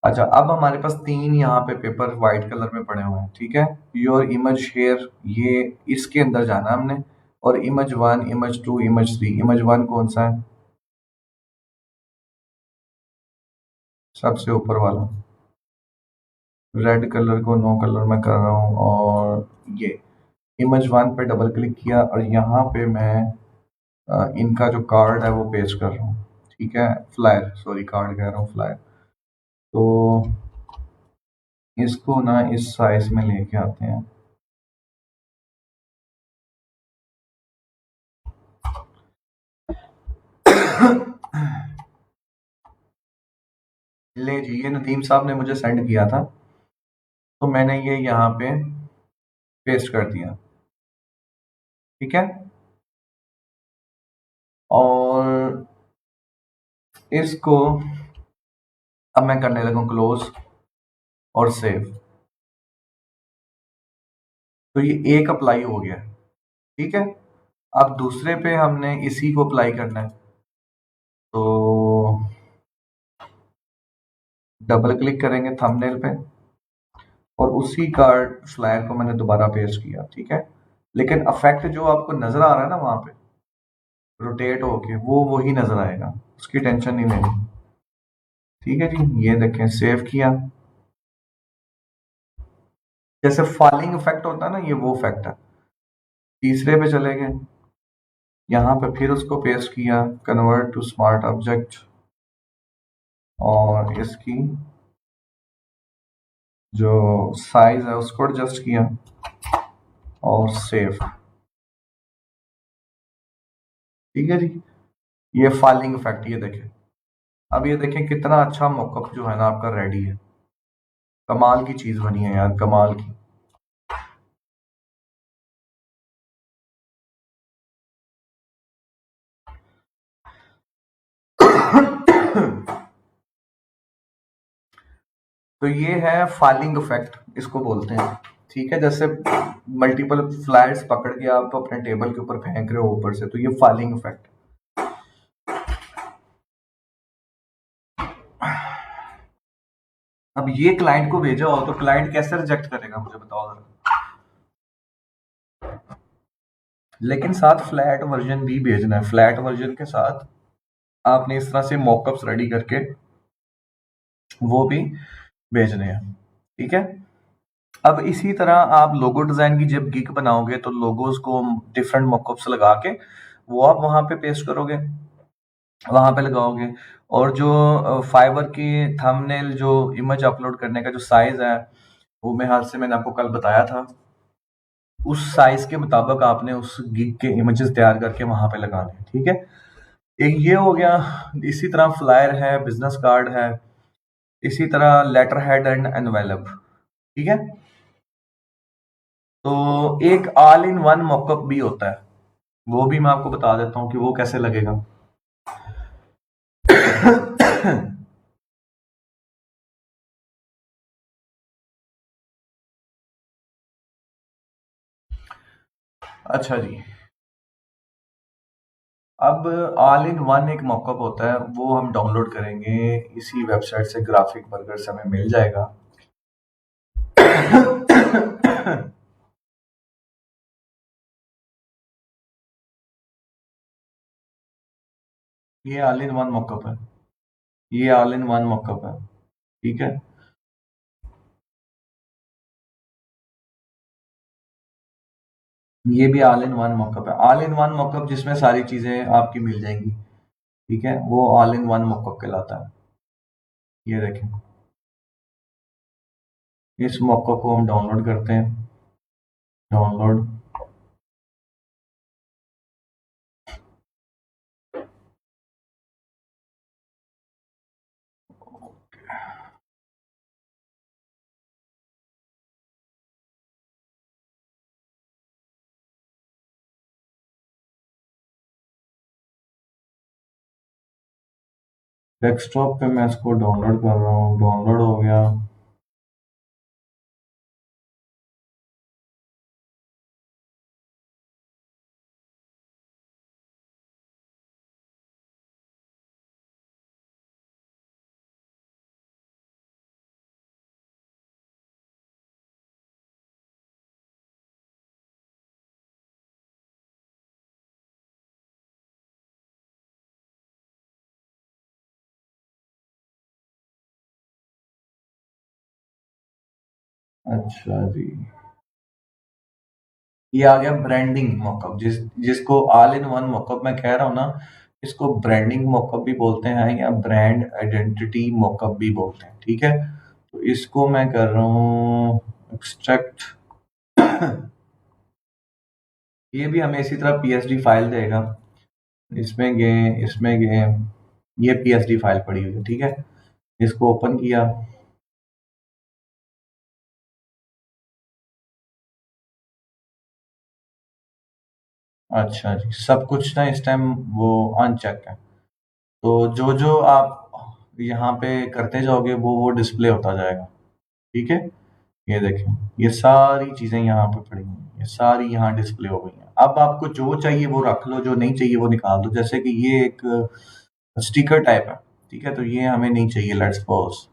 अच्छा, अब हमारे पास तीन यहाँ पे पेपर व्हाइट कलर में पड़े हुए हैं, ठीक है। योर इमेज हेयर, ये इसके अंदर जाना है हमने। और image one, image two, image three. Image one कौन सा है? सबसे ऊपर वाला। रेड कलर को नो कलर में कर रहा हूँ, और ये इमेज वन पे डबल क्लिक किया, और यहाँ पे मैं इनका जो कार्ड है वो पेस्ट कर रहा हूँ, ठीक है। फ्लायर, सॉरी कार्ड कह रहा हूँ, फ्लायर। तो इसको ना इस साइज में लेके आते हैं। ले जी, ये नदीम साहब ने मुझे सेंड किया था, तो मैंने ये यहाँ पे पेस्ट कर दिया, ठीक है। और इसको अब मैं करने लगा क्लोज और सेव। तो ये एक अप्लाई हो गया, ठीक है। अब दूसरे पे हमने इसी को अप्लाई करना है, तो डबल क्लिक करेंगे थंबनेल पे, और उसी कार्ड फ्लायर को मैंने दोबारा पेस्ट किया, ठीक है। लेकिन इफेक्ट जो आपको नजर आ रहा है ना वहां पे रोटेट होके, वो वही नजर आएगा, उसकी टेंशन नहीं लेनी, ठीक है जी। ये देखें, सेव किया। जैसे फॉलिंग इफेक्ट होता है ना, ये वो इफेक्ट है। तीसरे पे चले गए, यहाँ पे फिर उसको पेस्ट किया, कन्वर्ट टू स्मार्ट ऑब्जेक्ट, और इसकी जो साइज है उसको एडजस्ट किया, और सेव, ठीक है जी। ये फॉलिंग इफेक्ट, ये देखें। अब ये देखें कितना अच्छा मॉकअप जो है ना आपका रेडी है। कमाल की चीज बनी है यार, कमाल की। तो ये है फॉलिंग इफेक्ट, इसको बोलते हैं, ठीक है। जैसे मल्टीपल फ्लैट्स पकड़ के आप अपने टेबल के ऊपर फेंक रहे हो ऊपर से, तो ये फॉलिंग इफेक्ट। अब ये क्लाइंट को भेजा हो तो क्लाइंट कैसे रिजेक्ट करेगा, मुझे बताओ जरा। लेकिन साथ फ्लैट वर्जन भी भेजना है, फ्लैट वर्जन के साथ आपने इस तरह से मॉकअप्स रेडी करके वो भी भेजने हैं, ठीक है। अब इसी तरह आप लोगो डिजाइन की जब गिग बनाओगे तो लोगोज को डिफरेंट मॉकअप्स लगा के वो आप वहां पे पेस्ट करोगे, वहां पे लगाओगे। और जो फाइवर की थंबनेल जो इमेज अपलोड करने का जो साइज है वो मैं हाल से मैंने आपको कल बताया था, उस साइज के मुताबिक आपने उस गिग के इमेजेस तैयार करके वहां पे लगाने हैं, ठीक है। एक ये हो गया। इसी तरह फ्लायर है, बिजनेस कार्ड है, इसी तरह लेटर हेड एंड एनवेलप, ठीक है। तो एक ऑल इन वन मॉकअप भी होता है, वो भी मैं आपको बता देता हूँ कि वो कैसे लगेगा। अच्छा जी। अब ऑल इन वन एक मॉकअप होता है, वो हम डाउनलोड करेंगे इसी वेबसाइट से, ग्राफिक बर्गर से हमें मिल जाएगा। ये ऑल इन वन मॉकअप है, ये ऑल इन वन मॉकअप है, ठीक है। ये भी ऑल इन वन मॉकअप है, ऑल इन वन मॉकअप जिसमें सारी चीजें आपकी मिल जाएंगी, ठीक है, वो ऑल इन वन मॉकअप कहलाता है। ये देखें, इस मॉकअप को हम डाउनलोड करते हैं, डाउनलोड। डेस्कटॉप पे मैं इसको डाउनलोड कर रहा हूँ, डाउनलोड हो गया। अच्छा जी, ये आ गया ब्रांडिंग मॉकअप, जिसको ऑल इन वन मॉकअप मैं कह रहा हूँ ना, इसको ब्रांडिंग मॉकअप भी बोलते हैं या ब्रांड आइडेंटिटी मॉकअप भी बोलते हैं, ठीक है। तो इसको मैं कर रहा हूँ एक्सट्रैक्ट। ये भी हमें इसी तरह पीएसडी फाइल देगा, इसमें गए, ये पीएसडी फाइल पड़ी हुई है, ठीक है। इसको ओपन किया। अच्छा जी, सब कुछ ना इस टाइम वो अनचेक है, तो जो जो आप यहाँ पे करते जाओगे वो डिस्प्ले होता जाएगा, ठीक है। ये देखें, ये सारी चीजें यहाँ पे पड़ी हुई हैं, ये सारी यहाँ डिस्प्ले हो गई हैं। अब आपको जो चाहिए वो रख लो, जो नहीं चाहिए वो निकाल दो। जैसे कि ये एक स्टिकर टाइप है, ठीक है, तो ये हमें नहीं चाहिए, let's suppose.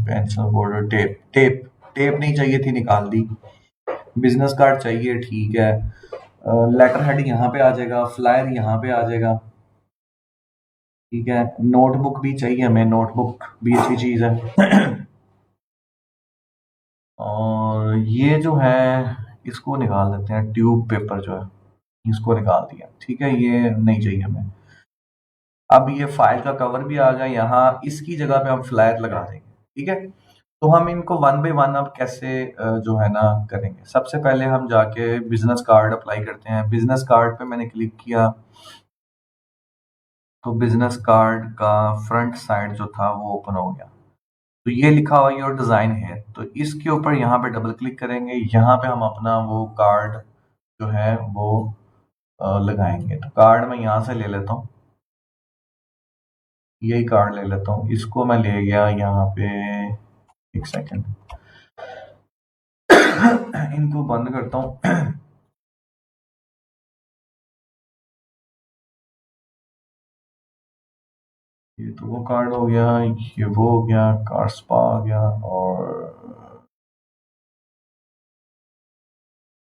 Pencil border, tape tape tape नहीं चाहिए थी, निकाल दी। बिजनेस कार्ड चाहिए, ठीक है। लेटर हेड यहाँ पे आ जाएगा, फ्लायर यहाँ पे आ जाएगा, ठीक है। नोटबुक भी चाहिए हमें, नोटबुक भी अच्छी चीज है। और ये जो है इसको निकाल देते हैं, ट्यूब पेपर जो है इसको निकाल दिया, ठीक है, ये नहीं चाहिए हमें। अब ये फाइल का कवर भी आ गया यहाँ, इसकी जगह पे हम फ्लायर लगा देंगे, ठीक है। तो हम इनको वन बाय वन अब कैसे जो है ना करेंगे। सबसे पहले हम जाके बिजनेस कार्ड अप्लाई करते हैं। बिजनेस कार्ड पे मैंने क्लिक किया तो बिजनेस कार्ड का फ्रंट साइड जो था वो ओपन हो गया। तो ये लिखा हुआ योर डिजाइन है, तो इसके ऊपर यहाँ पे डबल क्लिक करेंगे, यहाँ पे हम अपना वो कार्ड जो है वो लगाएंगे। तो कार्ड मैं यहाँ से ले लेता हूँ, यही कार्ड ले लेता हूँ, इसको मैं ले गया यहाँ पे। एक सेकेंड, इनको बंद करता हूँ। ये तो वो कार्ड हो गया, ये वो हो गया, कार स्पा आ गया, और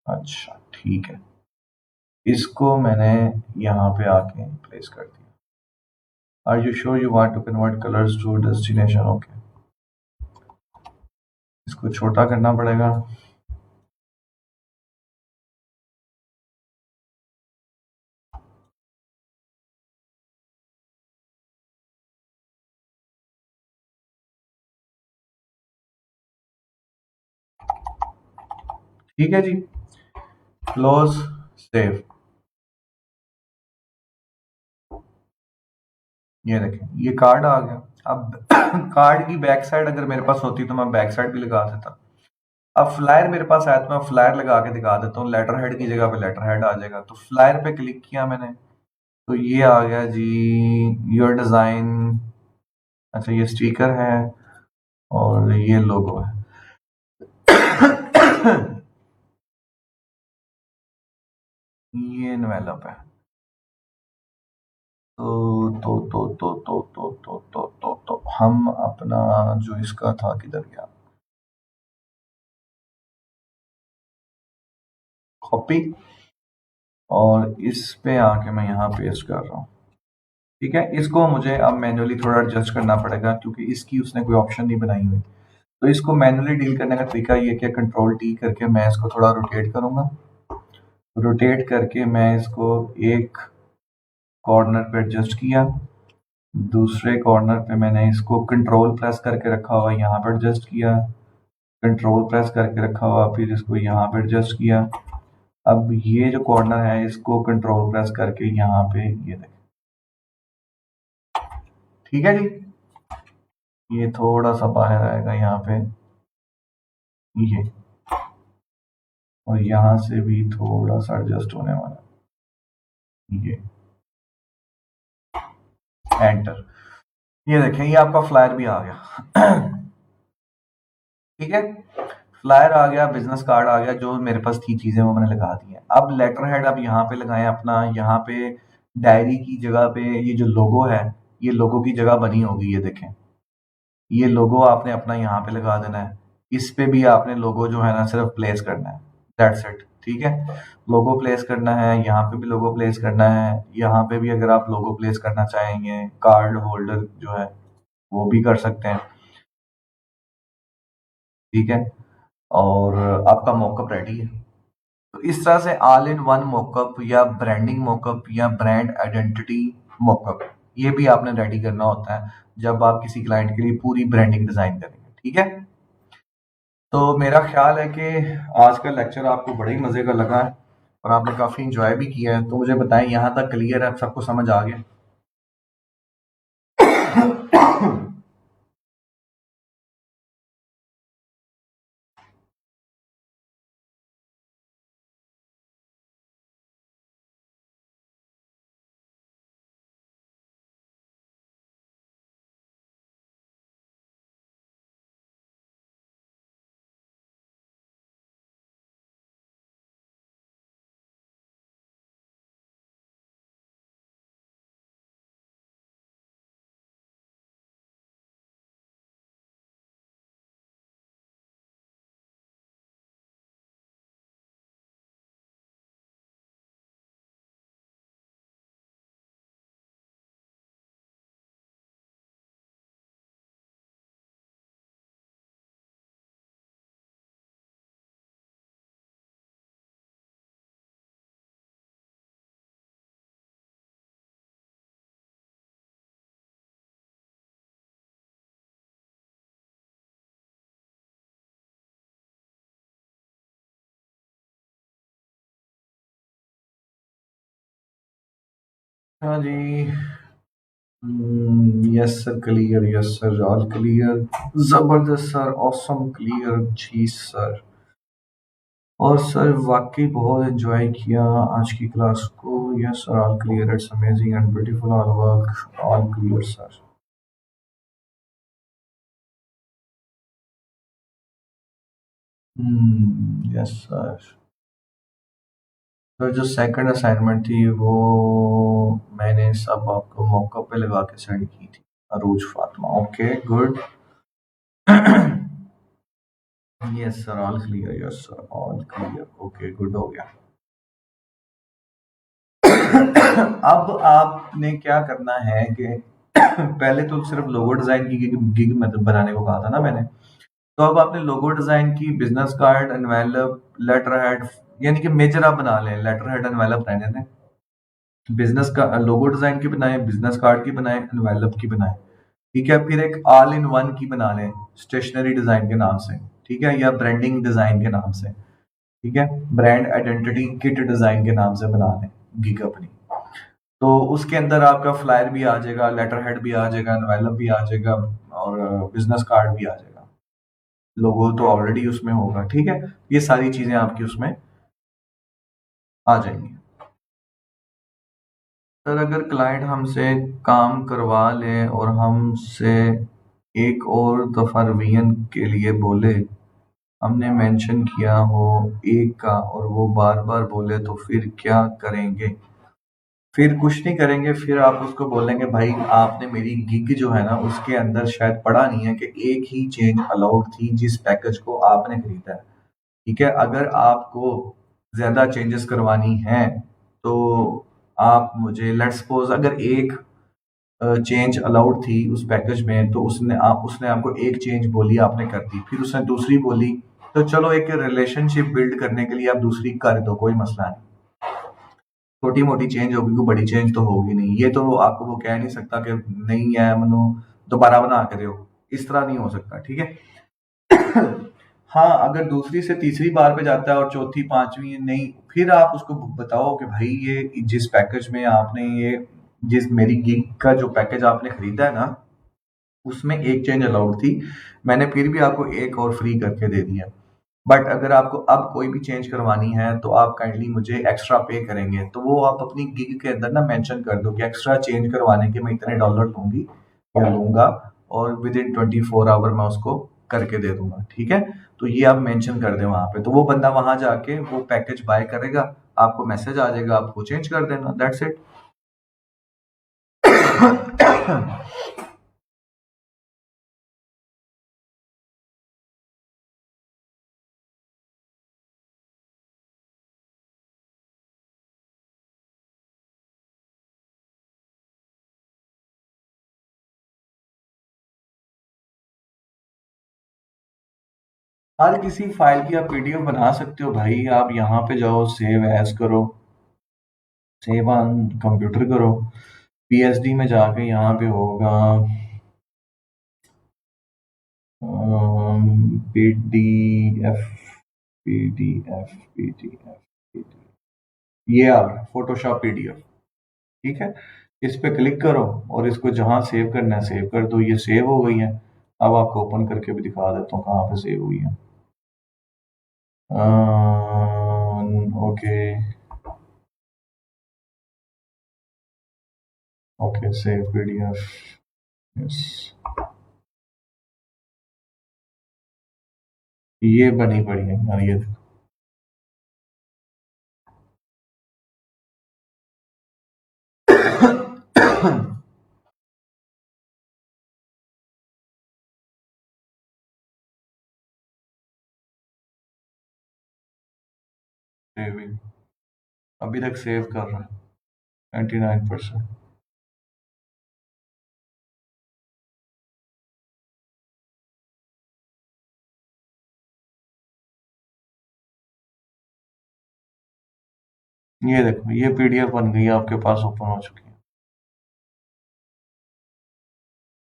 अच्छा ठीक है, इसको मैंने यहाँ पे आके प्लेस कर दिया। Are you sure you want to convert colours to destination? Okay, इसको छोटा करना पड़ेगा। ठीक है जी, क्लोज, सेव। ये देखें, ये कार्ड आ गया। अब कार्ड की बैक साइड अगर मेरे पास होती तो मैं बैक साइड भी लगा देता। अब फ्लायर मेरे पास आया तो मैं फ्लायर लगा के दिखा देता हूँ, लेटर हेड की जगह पे लेटर हेड आ जाएगा। तो फ्लायर पे क्लिक किया मैंने, तो ये आ गया जी, योर डिजाइन। अच्छा, ये स्टिकर है और ये लोगो है। ये इन्वेलप है। तो हम अपना जो इसका था किधर गया, कॉपी, और इस पे आके मैं यहाँ पेस्ट कर रहा हूँ। ठीक है, इसको मुझे अब मैन्युअली थोड़ा एडजस्ट करना पड़ेगा क्योंकि इसकी उसने कोई ऑप्शन नहीं बनाई हुई। तो इसको मैन्युअली डील करने का तरीका ये कि कंट्रोल टी करके मैं इसको थोड़ा रोटेट करूंगा। रोटेट करके मैं इसको एक कॉर्नर पे एडजस्ट किया, दूसरे कॉर्नर पे मैंने इसको कंट्रोल प्रेस करके रखा हुआ यहाँ पे एडजस्ट किया, कंट्रोल प्रेस करके रखा हुआ, फिर इसको यहाँ पे एडजस्ट किया। अब ये जो कॉर्नर है इसको कंट्रोल प्रेस करके यहाँ पे ये देखें। ठीक है जी, ये थोड़ा सा बाहर आएगा यहाँ पे ये, और यहाँ से भी थोड़ा सा एडजस्ट होने वाला ये, एंटर। ये देखें, ये आपका फ्लायर भी आ गया। ठीक है, फ्लायर आ गया, बिजनेस कार्ड आ गया, जो मेरे पास थी चीजें वो मैंने लगा दी है। अब लेटर हेड आप यहाँ पे लगाएं अपना, यहाँ पे डायरी की जगह पे ये जो लोगो है, ये लोगो की जगह बनी होगी, ये देखें, ये लोगो आपने अपना यहाँ पे लगा देना है। इस पे भी आपने लोगो जो है ना सिर्फ प्लेस करना है, दैट्स इट। ठीक है, लोगो प्लेस करना है, यहाँ पे भी लोगो प्लेस करना है, यहाँ पे भी अगर आप लोगो प्लेस करना चाहेंगे, कार्ड होल्डर जो है वो भी कर सकते हैं। ठीक है, और आपका मॉकअप रेडी है। तो इस तरह से ऑल इन वन मॉकअप या ब्रांडिंग मॉकअप या ब्रांड आइडेंटिटी मॉकअप, ये भी आपने रेडी करना होता है जब आप किसी क्लाइंट के लिए पूरी ब्रांडिंग डिजाइन करेंगे। ठीक है, तो मेरा ख्याल है कि आज का लेक्चर आपको बड़े ही मजे का लगा है और आपने काफी इंजॉय भी किया है। तो मुझे बताएं, यहाँ तक क्लियर है, सबको समझ आ गया? हाँ जी, yes sir, clear, yes sir, all clear, जबरदस्त सर, ऑसम, क्लियर जी सर। और सर वाकई बहुत एंजॉय किया आज की क्लास को। Yes sir, all clear, it's amazing and beautiful, all work, all clear sir. Yes sir. Sir जो सेकंड असाइनमेंट थी वो मैंने सब आपको मौका पे लगा के सेंड की थी। Arooj Fatima, okay good. Yes sir, all clear, yes sir, all clear, okay good, हो गया। अब आपने क्या करना है कि पहले तो सिर्फ लोगो डिजाइन की गिग मतलब बनाने को कहा था ना मैंने। तो अब आपने लोगो डिजाइन की, business card, envelope, letter head, यानी कि मेजर आप बना लें, लेटर हेड एनवेलप रहने दें। बिजनेस का लोगो डिजाइन की बनाएं, बिजनेस कार्ड की बनाएं, एनवेलप की बनाएं। ठीक है, फिर एक ऑल इन वन की बना लें स्टेशनरी डिजाइन के नाम से। ठीक है, या ब्रांडिंग डिजाइन के नाम से। ठीक है, ब्रांड आइडेंटिटी किट डिजाइन के नाम से बना लें गिग अपनी। तो उसके अंदर आपका फ्लायर भी आ जाएगा, लेटर हेड भी आ जाएगा, एनवेलप भी आ जाएगा, और बिजनेस कार्ड भी आ जाएगा। लोगो तो ऑलरेडी उसमें होगा। ठीक है, ये सारी चीजें आपकी उसमें आ जाएंगी। सर अगर क्लाइंट हमसे काम करवा ले और हमसे एक और दफा रिवीजन के लिए बोले, हमने मेंशन किया हो एक का और वो बार बार बोले, तो फिर क्या करेंगे? फिर कुछ नहीं करेंगे, फिर आप उसको बोलेंगे भाई आपने मेरी गिग जो है ना उसके अंदर शायद पढ़ा नहीं है कि एक ही चेंज अलाउड थी जिस पैकेज को आपने खरीदा है। ठीक है, अगर आपको ज्यादा चेंजेस करवानी है तो आप मुझे, लेट्स सपोज अगर एक चेंज अलाउड थी उस पैकेज में, तो उसने आपको एक चेंज बोली, आपने कर दी, फिर उसने दूसरी बोली, तो चलो एक रिलेशनशिप बिल्ड करने के लिए आप दूसरी कर दो, कोई मसला नहीं। छोटी मोटी चेंज होगी, कोई बड़ी चेंज तो होगी नहीं। ये तो आपको वो कह नहीं सकता कि नहीं है मनु, दोबारा बना के दो, इस तरह नहीं हो सकता। ठीक है। हाँ, अगर दूसरी से तीसरी बार पे जाता है और चौथी पांचवी नहीं, फिर आप उसको बताओ कि भाई ये जिस पैकेज में आपने ये, जिस मेरी गिग का जो पैकेज आपने खरीदा है ना, उसमें एक चेंज अलाउड थी, मैंने फिर भी आपको एक और फ्री करके दे दिया। बट अगर आपको अब कोई भी चेंज करवानी है तो आप काइंडली मुझे एक्स्ट्रा पे करेंगे, तो वो आप अपनी गिग के अंदर ना मेंशन कर दो कि एक्स्ट्रा चेंज करवाने के मैं इतने डॉलर लूंगी या लूंगा, और विद इन 24 आवर मैं उसको करके दे दूंगा। ठीक है, तो ये आप मेंशन कर दें वहां पे, तो वो बंदा वहां जाके वो पैकेज बाय करेगा, आपको मैसेज आ जाएगा, आपको चेंज कर देना, दैट्स इट। हर किसी फाइल की आप पीडीएफ बना सकते हो भाई। आप यहाँ पे जाओ, सेव एज करो, सेव ऑन कंप्यूटर करो, पीएसडी में जाके यहाँ पे होगा पीडीएफ, पीडीएफ, पीडीएफ, ये आ गया फोटोशॉप पीडीएफ। ठीक है, इस पे क्लिक करो और इसको जहाँ सेव करना है सेव कर दो, ये सेव हो गई है। अब आपको ओपन करके भी दिखा देता हूँ कहाँ पे सेव हुई है। Okay, okay save PDF, yes, ये बनी पड़ी है यार, ये देखो। सेविंग अभी तक सेव कर रहा है 99%। ये देखो, ये पीडीएफ बन गई है, आपके पास ओपन हो चुकी है।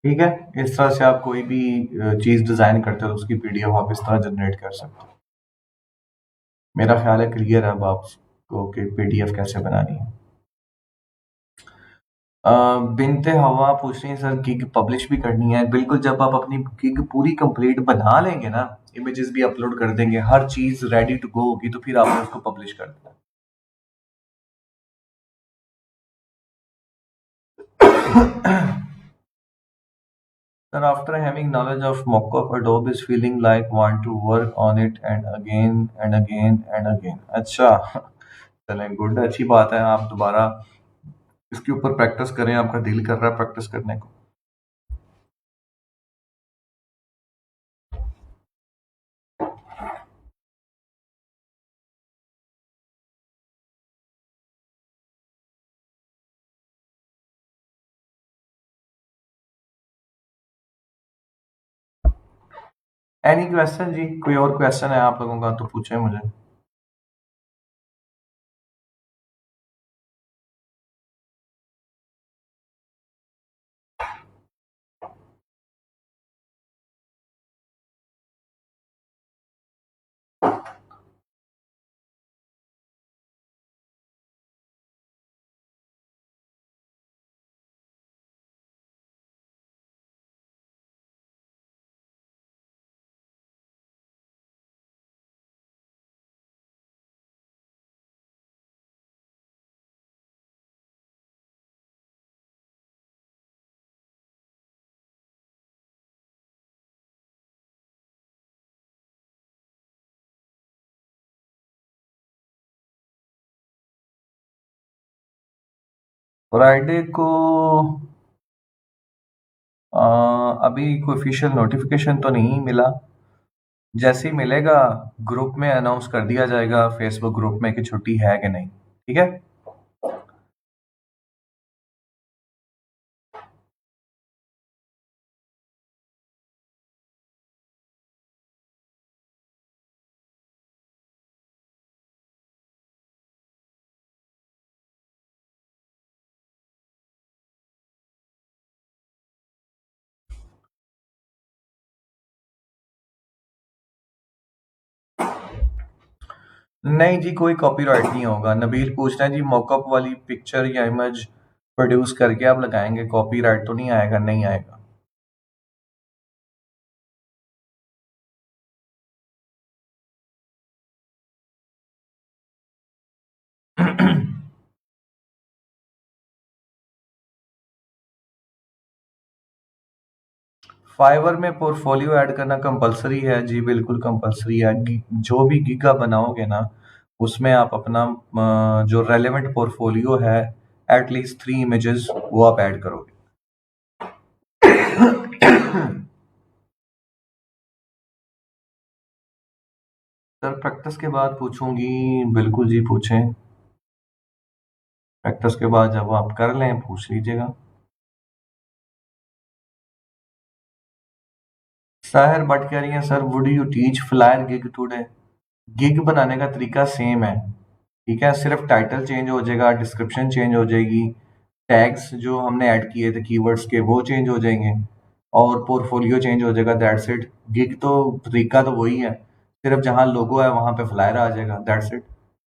ठीक है, इस तरह से आप कोई भी चीज डिजाइन करते हो तो उसकी पीडीएफ आप इस तरह जनरेट कर सकते हो। मेरा ख्याल है क्लियर है अब आपको कि पीडीएफ कैसे बनानी है। बिनते हवा पूछ रही है सर गिग पब्लिश भी करनी है। बिल्कुल, जब आप अपनी गिग पूरी कंप्लीट बना लेंगे ना, इमेजेस भी अपलोड कर देंगे, हर चीज रेडी टू गो होगी, तो फिर आपने उसको पब्लिश कर देना। Sir, after having knowledge of mockup, Adobe is feeling like want to work on it and again and again and again. अच्छा, चलें गुड, अच्छी बात है, आप दोबारा इसके ऊपर प्रैक्टिस करें, आपका दिल कर रहा है प्रैक्टिस करने को। एनी क्वेश्चन जी? कोई और क्वेश्चन है आप लोगों का तो पूछे मुझे। फ्राइडे को अ, अभी कोई ऑफिशियल नोटिफिकेशन तो नहीं मिला। जैसे ही मिलेगा ग्रुप में अनाउंस कर दिया जाएगा, फेसबुक ग्रुप में, कि छुट्टी है कि नहीं। ठीक है। नहीं जी, कोई कॉपीराइट नहीं होगा। नबील पूछ रहे हैं जी, मॉकअप वाली पिक्चर या इमेज प्रोड्यूस करके आप लगाएंगे, कॉपीराइट तो नहीं आएगा? नहीं आएगा। फाइवर में पोर्टफोलियो ऐड करना कंपलसरी है जी, बिल्कुल कंपलसरी है। जो भी गीगा बनाओगे ना, उसमें आप अपना जो रेलेवेंट पोर्टफोलियो है, एटलीस्ट 3 इमेजेस वो आप ऐड करोगे। सर प्रैक्टिस के बाद पूछूंगी, बिल्कुल जी पूछें। प्रैक्टिस के बाद जब आप कर लें पूछ लीजिएगा। साहिर बट कह रही हैं, sir would you teach flyer gig today? Gig बनाने का तरीका सेम है, ठीक है। सिर्फ टाइटल चेंज हो जाएगा, डिस्क्रिप्शन चेंज हो जाएगी, टैग्स जो हमने ऐड किए थे कीवर्ड्स के वो चेंज हो जाएंगे, और पोर्टफोलियो चेंज हो जाएगा। That's it. गिग तो तरीका तो वही है, सिर्फ जहाँ लोगो है वहां पे फ्लायर आ जाएगा। That's it.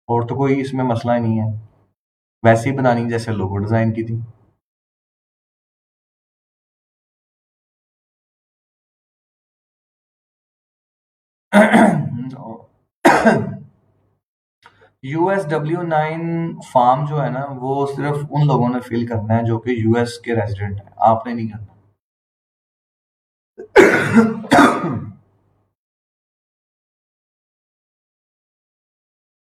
और तो कोई इसमें मसला ही नहीं है। वैसे ही बनानी जैसे लोगो डिजाइन की थी। US W9 फॉर्म जो है ना, वो सिर्फ उन लोगों ने फिल करना है जो कि यूएस के रेजिडेंट हैं, आपने नहीं करना।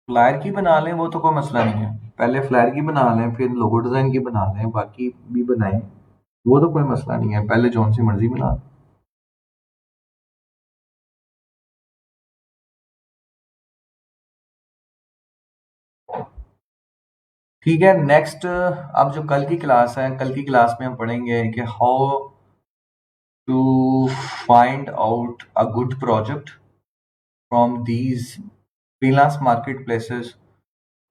फ्लायर की बना लें, वो तो कोई मसला नहीं है। पहले फ्लायर की बना लें, फिर लोगो डिजाइन की बना लें, बाकी भी बनाएं। वो तो कोई मसला नहीं है, पहले जौन सी मर्जी बना लें। ठीक है। नेक्स्ट, अब जो कल की क्लास है, कल की क्लास में हम पढ़ेंगे कि how to find out a good project from these freelance market places,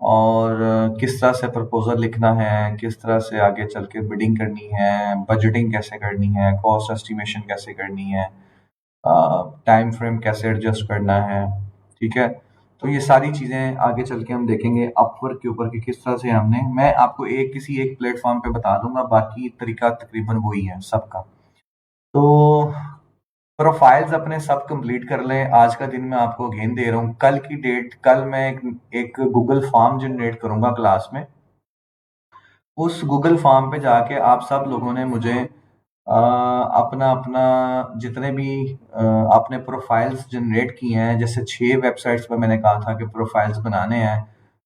और किस तरह से प्रपोजल लिखना है, किस तरह से आगे चल के बिडिंग करनी है, बजटिंग कैसे करनी है, कॉस्ट एस्टिमेशन कैसे करनी है, टाइम फ्रेम कैसे एडजस्ट करना है। ठीक है। तो ये सारी चीज़ें आगे चल के हम देखेंगे अपवर्क के ऊपर कि किस तरह से हमने, मैं आपको एक किसी एक प्लेटफॉर्म पे बता दूंगा, बाकी तरीका तकरीबन वही है सबका। तो प्रोफाइल्स अपने सब कंप्लीट कर लें। आज का दिन मैं आपको अगेन दे रहा हूँ, कल की डेट, कल मैं एक गूगल फॉर्म जनरेट करूंगा क्लास में। उस गूगल फॉर्म पे जाके आप सब लोगों ने मुझे अपना अपना जितने भी आपने प्रोफाइल्स जनरेट किए हैं, जैसे 6 वेबसाइट्स पर मैंने कहा था कि प्रोफाइल्स बनाने हैं,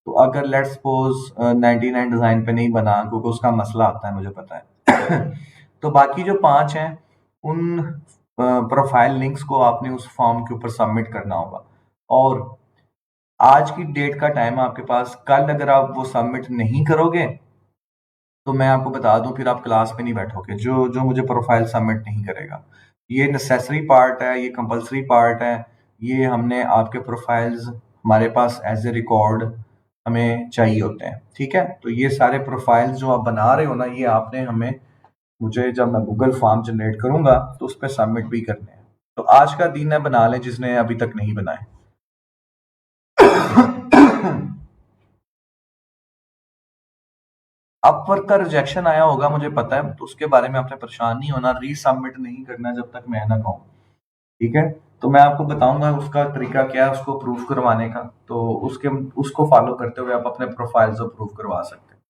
तो अगर लेट्स सपोज 99 डिज़ाइन पे नहीं बना, क्योंकि उसका मसला आता है मुझे पता है। तो बाकी जो 5 हैं, उन प्रोफाइल लिंक्स को आपने उस फॉर्म के ऊपर सबमिट करना होगा। और आज की डेट का टाइम है आपके पास। कल अगर आप वो सबमिट नहीं करोगे, तो मैं आपको बता दूं, फिर आप क्लास में नहीं बैठोगे, जो जो मुझे प्रोफाइल सबमिट नहीं करेगा। ये नेसेसरी पार्ट है, ये कंपल्सरी पार्ट है, ये हमने आपके प्रोफाइल्स हमारे पास एज ए रिकॉर्ड हमें चाहिए होते हैं। ठीक है, तो ये सारे प्रोफाइल्स जो आप बना रहे हो ना, ये आपने हमें मुझे जब मैं गूगल फॉर्म जनरेट करूंगा तो उस पर सबमिट भी करने हैं। तो आज का दिन है, बना लें जिसने अभी तक नहीं बनाए। अपवर्क का रिजेक्शन आया होगा मुझे पता है, तो उसके बारे में आपने परेशान नहीं होना, रीसबमिट नहीं करना जब तक मैं ना कहूँ। ठीक है, तो मैं आपको बताऊंगा उसका तरीका क्या है उसको अप्रूव करवाने का, तो उसको फॉलो करते हुए आप अपने प्रोफाइल्स अप्रूव करवा सकते हैं।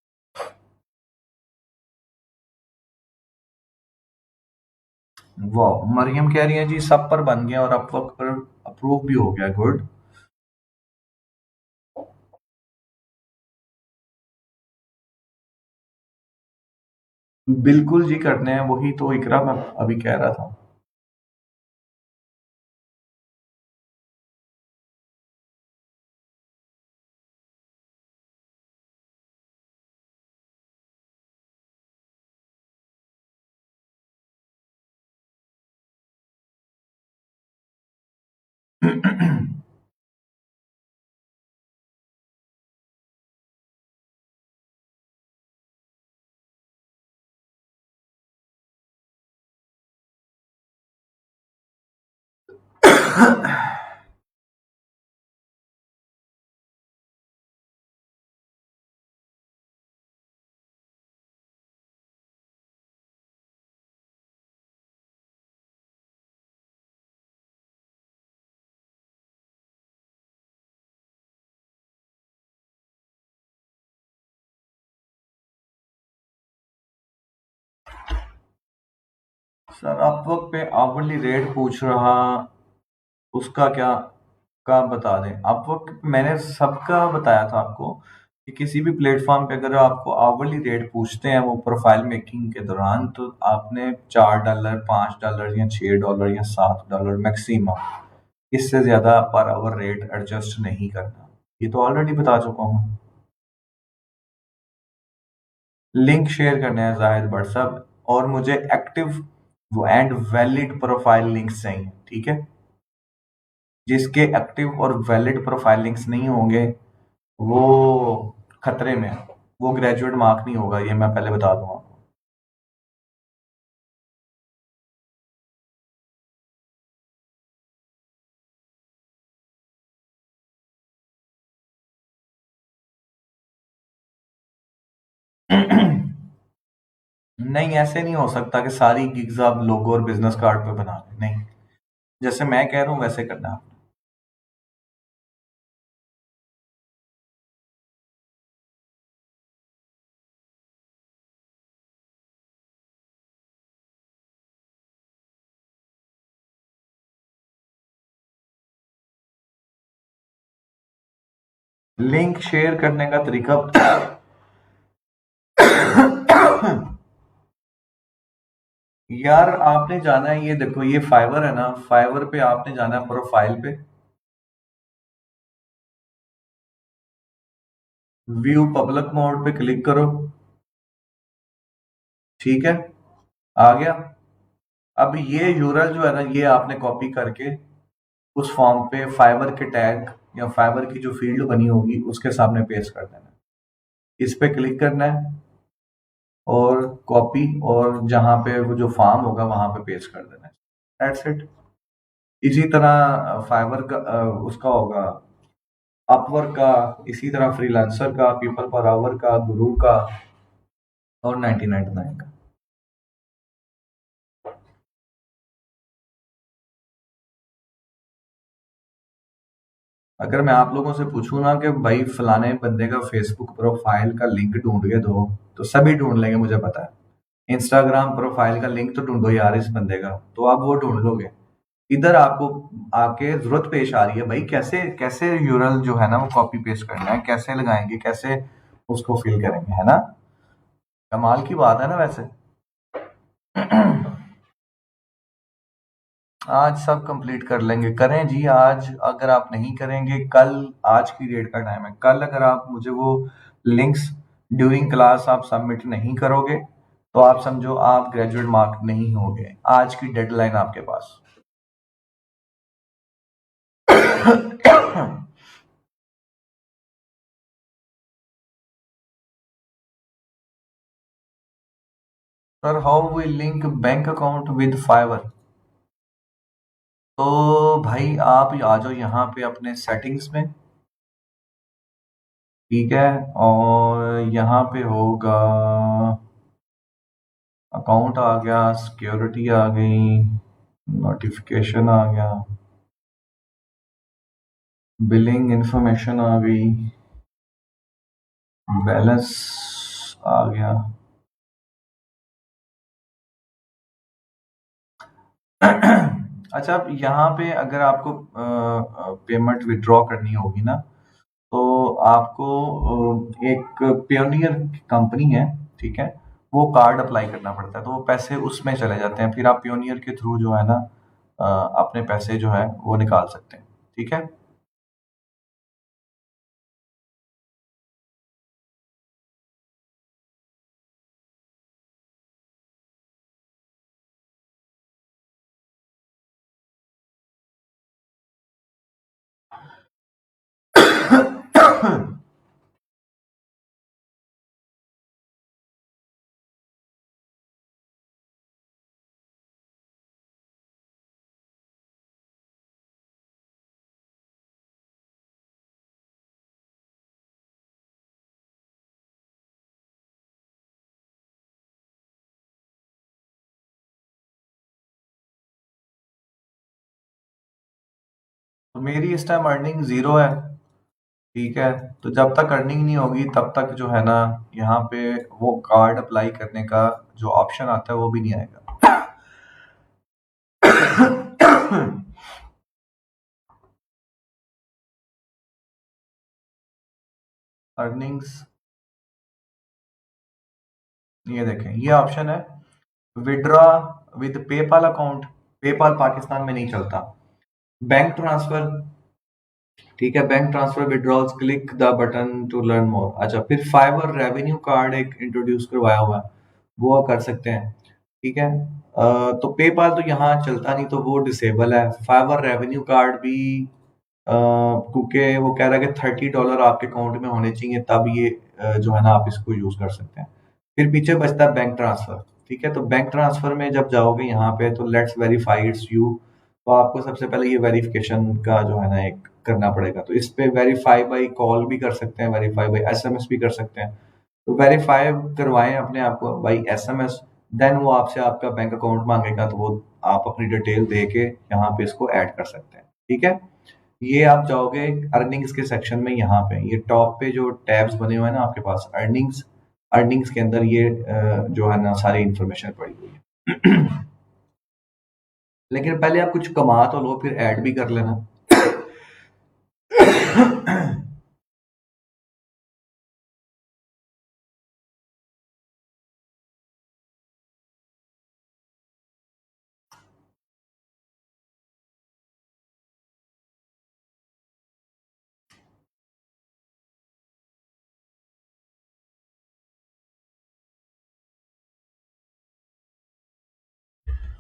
वाह, मरियम कह रही है जी सब पर बन गया और अपवर्क पर अप्रूव भी हो गया, गुड। बिल्कुल जी करने हैं, वही तो इकरा मैं अभी कह रहा था। सर अपवर्क पे आवरली रेट पूछ रहा, उसका क्या का बता दें। अपवर्क मैंने सबका बताया था आपको कि किसी भी प्लेटफॉर्म पे अगर आपको आवरली रेट पूछते हैं वो प्रोफाइल मेकिंग के दौरान, तो आपने $4, $5 या $6 या $7 मैक्सिमम, इससे ज्यादा पर आवर रेट एडजस्ट नहीं करना। ये तो ऑलरेडी बता चुका हूँ। लिंक शेयर करने हैं जाहिद भट्ट साहब, और मुझे active and valid profile links चाहिए। ठीक है, जिसके एक्टिव और वैलिड प्रोफाइल लिंक्स नहीं होंगे वो खतरे में है, वो ग्रेजुएट मार्क नहीं होगा, ये मैं पहले बता दूंगा। नहीं, ऐसे नहीं हो सकता कि सारी गिग्स आप लोगो और बिजनेस कार्ड पे बना लें, नहीं। जैसे मैं कह रहा हूँ वैसे करना है। लिंक शेयर करने का तरीका यार आपने जाना है, ये देखो ये फाइवर है ना, फाइवर पे आपने जाना है प्रोफाइल पे, व्यू पब्लिक मोड पे क्लिक करो। ठीक है, आ गया। अब ये यूरल जो है ना, ये आपने कॉपी करके उस फॉर्म पे फाइवर के टैग या फाइवर की जो फील्ड बनी होगी उसके सामने पेस्ट कर देना है। इस पे क्लिक करना है और कॉपी, और जहां पे वो जो फॉर्म होगा वहां पे पेस्ट कर देना है। That's it. इसी तरह फाइवर का उसका होगा, अपवर्क का, इसी तरह फ्रीलांसर का, पीपल पर आवर का, गुरु का, और 1999 का। अगर मैं आप लोगों से पूछूं ना कि भाई फलाने बंदे का फेसबुक प्रोफाइल का लिंक ढूंढ के दो, तो सभी ढूंढ लेंगे, मुझे पता है। इंस्टाग्राम प्रोफाइल का लिंक तो ढूंढो यार इस बंदे का, तो आप वो ढूंढ लोगे। इधर आपको आके जरूरत पेश आ रही है भाई, कैसे कैसे यूरल जो है ना वो कॉपी पेस्ट करना है, कैसे लगाएंगे, कैसे उसको फिल करेंगे, है ना। कमाल की बात है ना वैसे। आज सब कंप्लीट कर लेंगे, करें जी आज। अगर आप नहीं करेंगे कल, आज की डेट का टाइम है, कल अगर आप मुझे वो लिंक्स ड्यूरिंग क्लास आप सबमिट नहीं करोगे तो आप समझो आप ग्रेजुएट मार्क नहीं हो गए, आज की डेडलाइन आपके पास। Sir how we link bank account with Fiverr? तो भाई आप आ जाओ यहाँ पे अपने सेटिंग्स में, ठीक है, और यहाँ पे होगा अकाउंट आ गया, सिक्योरिटी आ गई, नोटिफिकेशन आ गया, बिलिंग इंफॉर्मेशन आ गई, बैलेंस आ गया। अच्छा, अब यहाँ पे अगर आपको पेमेंट विड्रॉ करनी होगी ना, तो आपको एक पियोनियर कंपनी है, ठीक है, वो कार्ड अप्लाई करना पड़ता है, तो वो पैसे उसमें चले जाते हैं, फिर आप पियोनियर के थ्रू जो है ना अपने पैसे जो है वो निकाल सकते हैं, ठीक है। तो मेरी इस टाइम अर्निंग जीरो है, ठीक है, तो जब तक अर्निंग नहीं होगी तब तक जो है ना यहाँ पे वो कार्ड अप्लाई करने का जो ऑप्शन आता है वो भी नहीं आएगा। अर्निंग्स, ये देखें, ये ऑप्शन है withdraw with PayPal account. PayPal Pakistan में नहीं चलता। बैंक ट्रांसफर, ठीक है, bank transfer withdrawals, click the button to learn more. अच्छा, फिर फाइवर रेवेन्यू कार्ड एक इंट्रोड्यूस करवाया हुआ है, वो कर सकते हैं, ठीक है। तो पेपाल तो यहाँ चलता नहीं, तो वो डिसेबल है। फाइवर रेवेन्यू कार्ड भी क्योंकि वो कह रहा है कि $30 आपके अकाउंट में होने चाहिए, तब ये जो है ना आप इसको यूज कर सकते हैं। फिर पीछे बचता है बैंक ट्रांसफर, ठीक है, तो बैंक ट्रांसफर में जब जाओगे यहाँ पे तो लेट्स वेरीफाई इट्स यू, तो आपको सबसे पहले ये वेरिफिकेशन का जो है ना एक करना पड़ेगा। तो इस पे वेरीफाई बाई कॉल भी कर सकते हैं, वेरीफाई बाई एसएमएस भी कर सकते हैं। तो वेरीफाई करवाएं अपने आप को बाई एसएमएस, देन वो आपसे आपका बैंक अकाउंट मांगेगा, तो वो आप अपनी डिटेल दे के यहाँ पे इसको ऐड कर सकते हैं, ठीक है। ये आप जाओगे अर्निंग्स के सेक्शन में, यहाँ पे ये टॉप पे जो टैब्स बने हुए हैं ना आपके पास, अर्निंग्स, अर्निंग्स के अंदर ये जो है ना सारी इंफॉर्मेशन पड़ी हुई है। लेकिन पहले आप कुछ कमा तो लो, फिर ऐड भी कर लेना।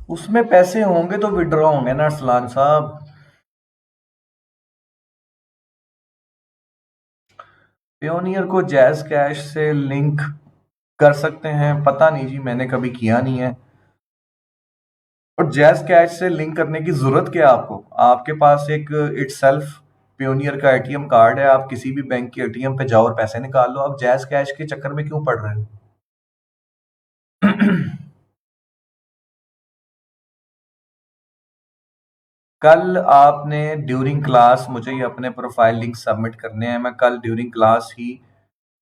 उसमें पैसे होंगे तो विड्रॉ होंगे ना अरसलान साहब। पियोनियर को जैज कैश से लिंक कर सकते हैं, पता नहीं जी, मैंने कभी किया नहीं है। और जैज कैश से लिंक करने की जरूरत क्या है आपको? आपके पास एक इटसेल्फ पियोनियर का एटीएम कार्ड है, आप किसी भी बैंक के एटीएम पे जाओ और पैसे निकाल लो। आप जैज कैश के चक्कर में क्यों पड़ रहे हैं? कल आपने ड्यूरिंग क्लास मुझे ये अपने प्रोफाइल लिंक सबमिट करने हैं। मैं कल ड्यूरिंग क्लास ही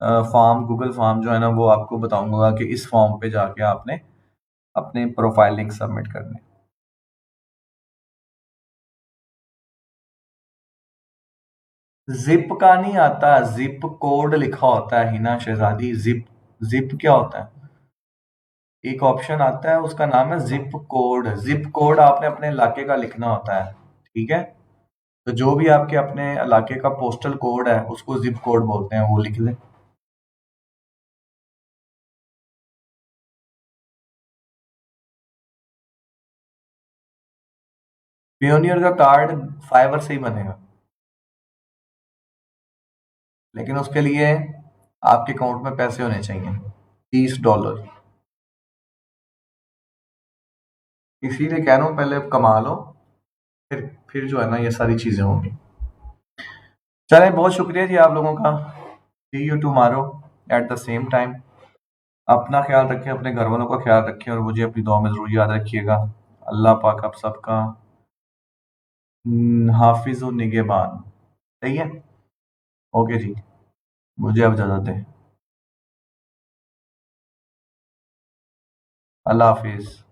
फॉर्म, गूगल फॉर्म जो है ना वो आपको बताऊंगा कि इस फॉर्म पे जाके आपने अपने प्रोफाइल लिंक सबमिट करने। जिप का नहीं आता, जिप कोड लिखा होता है हिना शहजादी। जिप, जिप क्या होता है? एक ऑप्शन आता है उसका नाम है जिप कोड। जिप कोड आपने अपने इलाके का लिखना होता है, ठीक है। तो जो भी आपके अपने इलाके का पोस्टल कोड है उसको जिप कोड बोलते हैं, वो लिख लें। पियोनियर का कार्ड फाइवर से ही बनेगा, लेकिन उसके लिए आपके अकाउंट में पैसे होने चाहिए, $30। इसीलिए कह रहा हूँ पहले कमा लो, फिर जो है ना ये सारी चीजें होंगी। चले, बहुत शुक्रिया जी आप लोगों का। See you tomorrow at the same time. अपना ख्याल रखें, अपने घर वालों का ख्याल रखें, और मुझे अपनी दुआ में जरूर याद रखिएगा। अल्लाह पाक आप सबका हाफिज और निगहबान। सही है। ओके जी, मुझे अब इजाजत दें। अल्लाह हाफिज।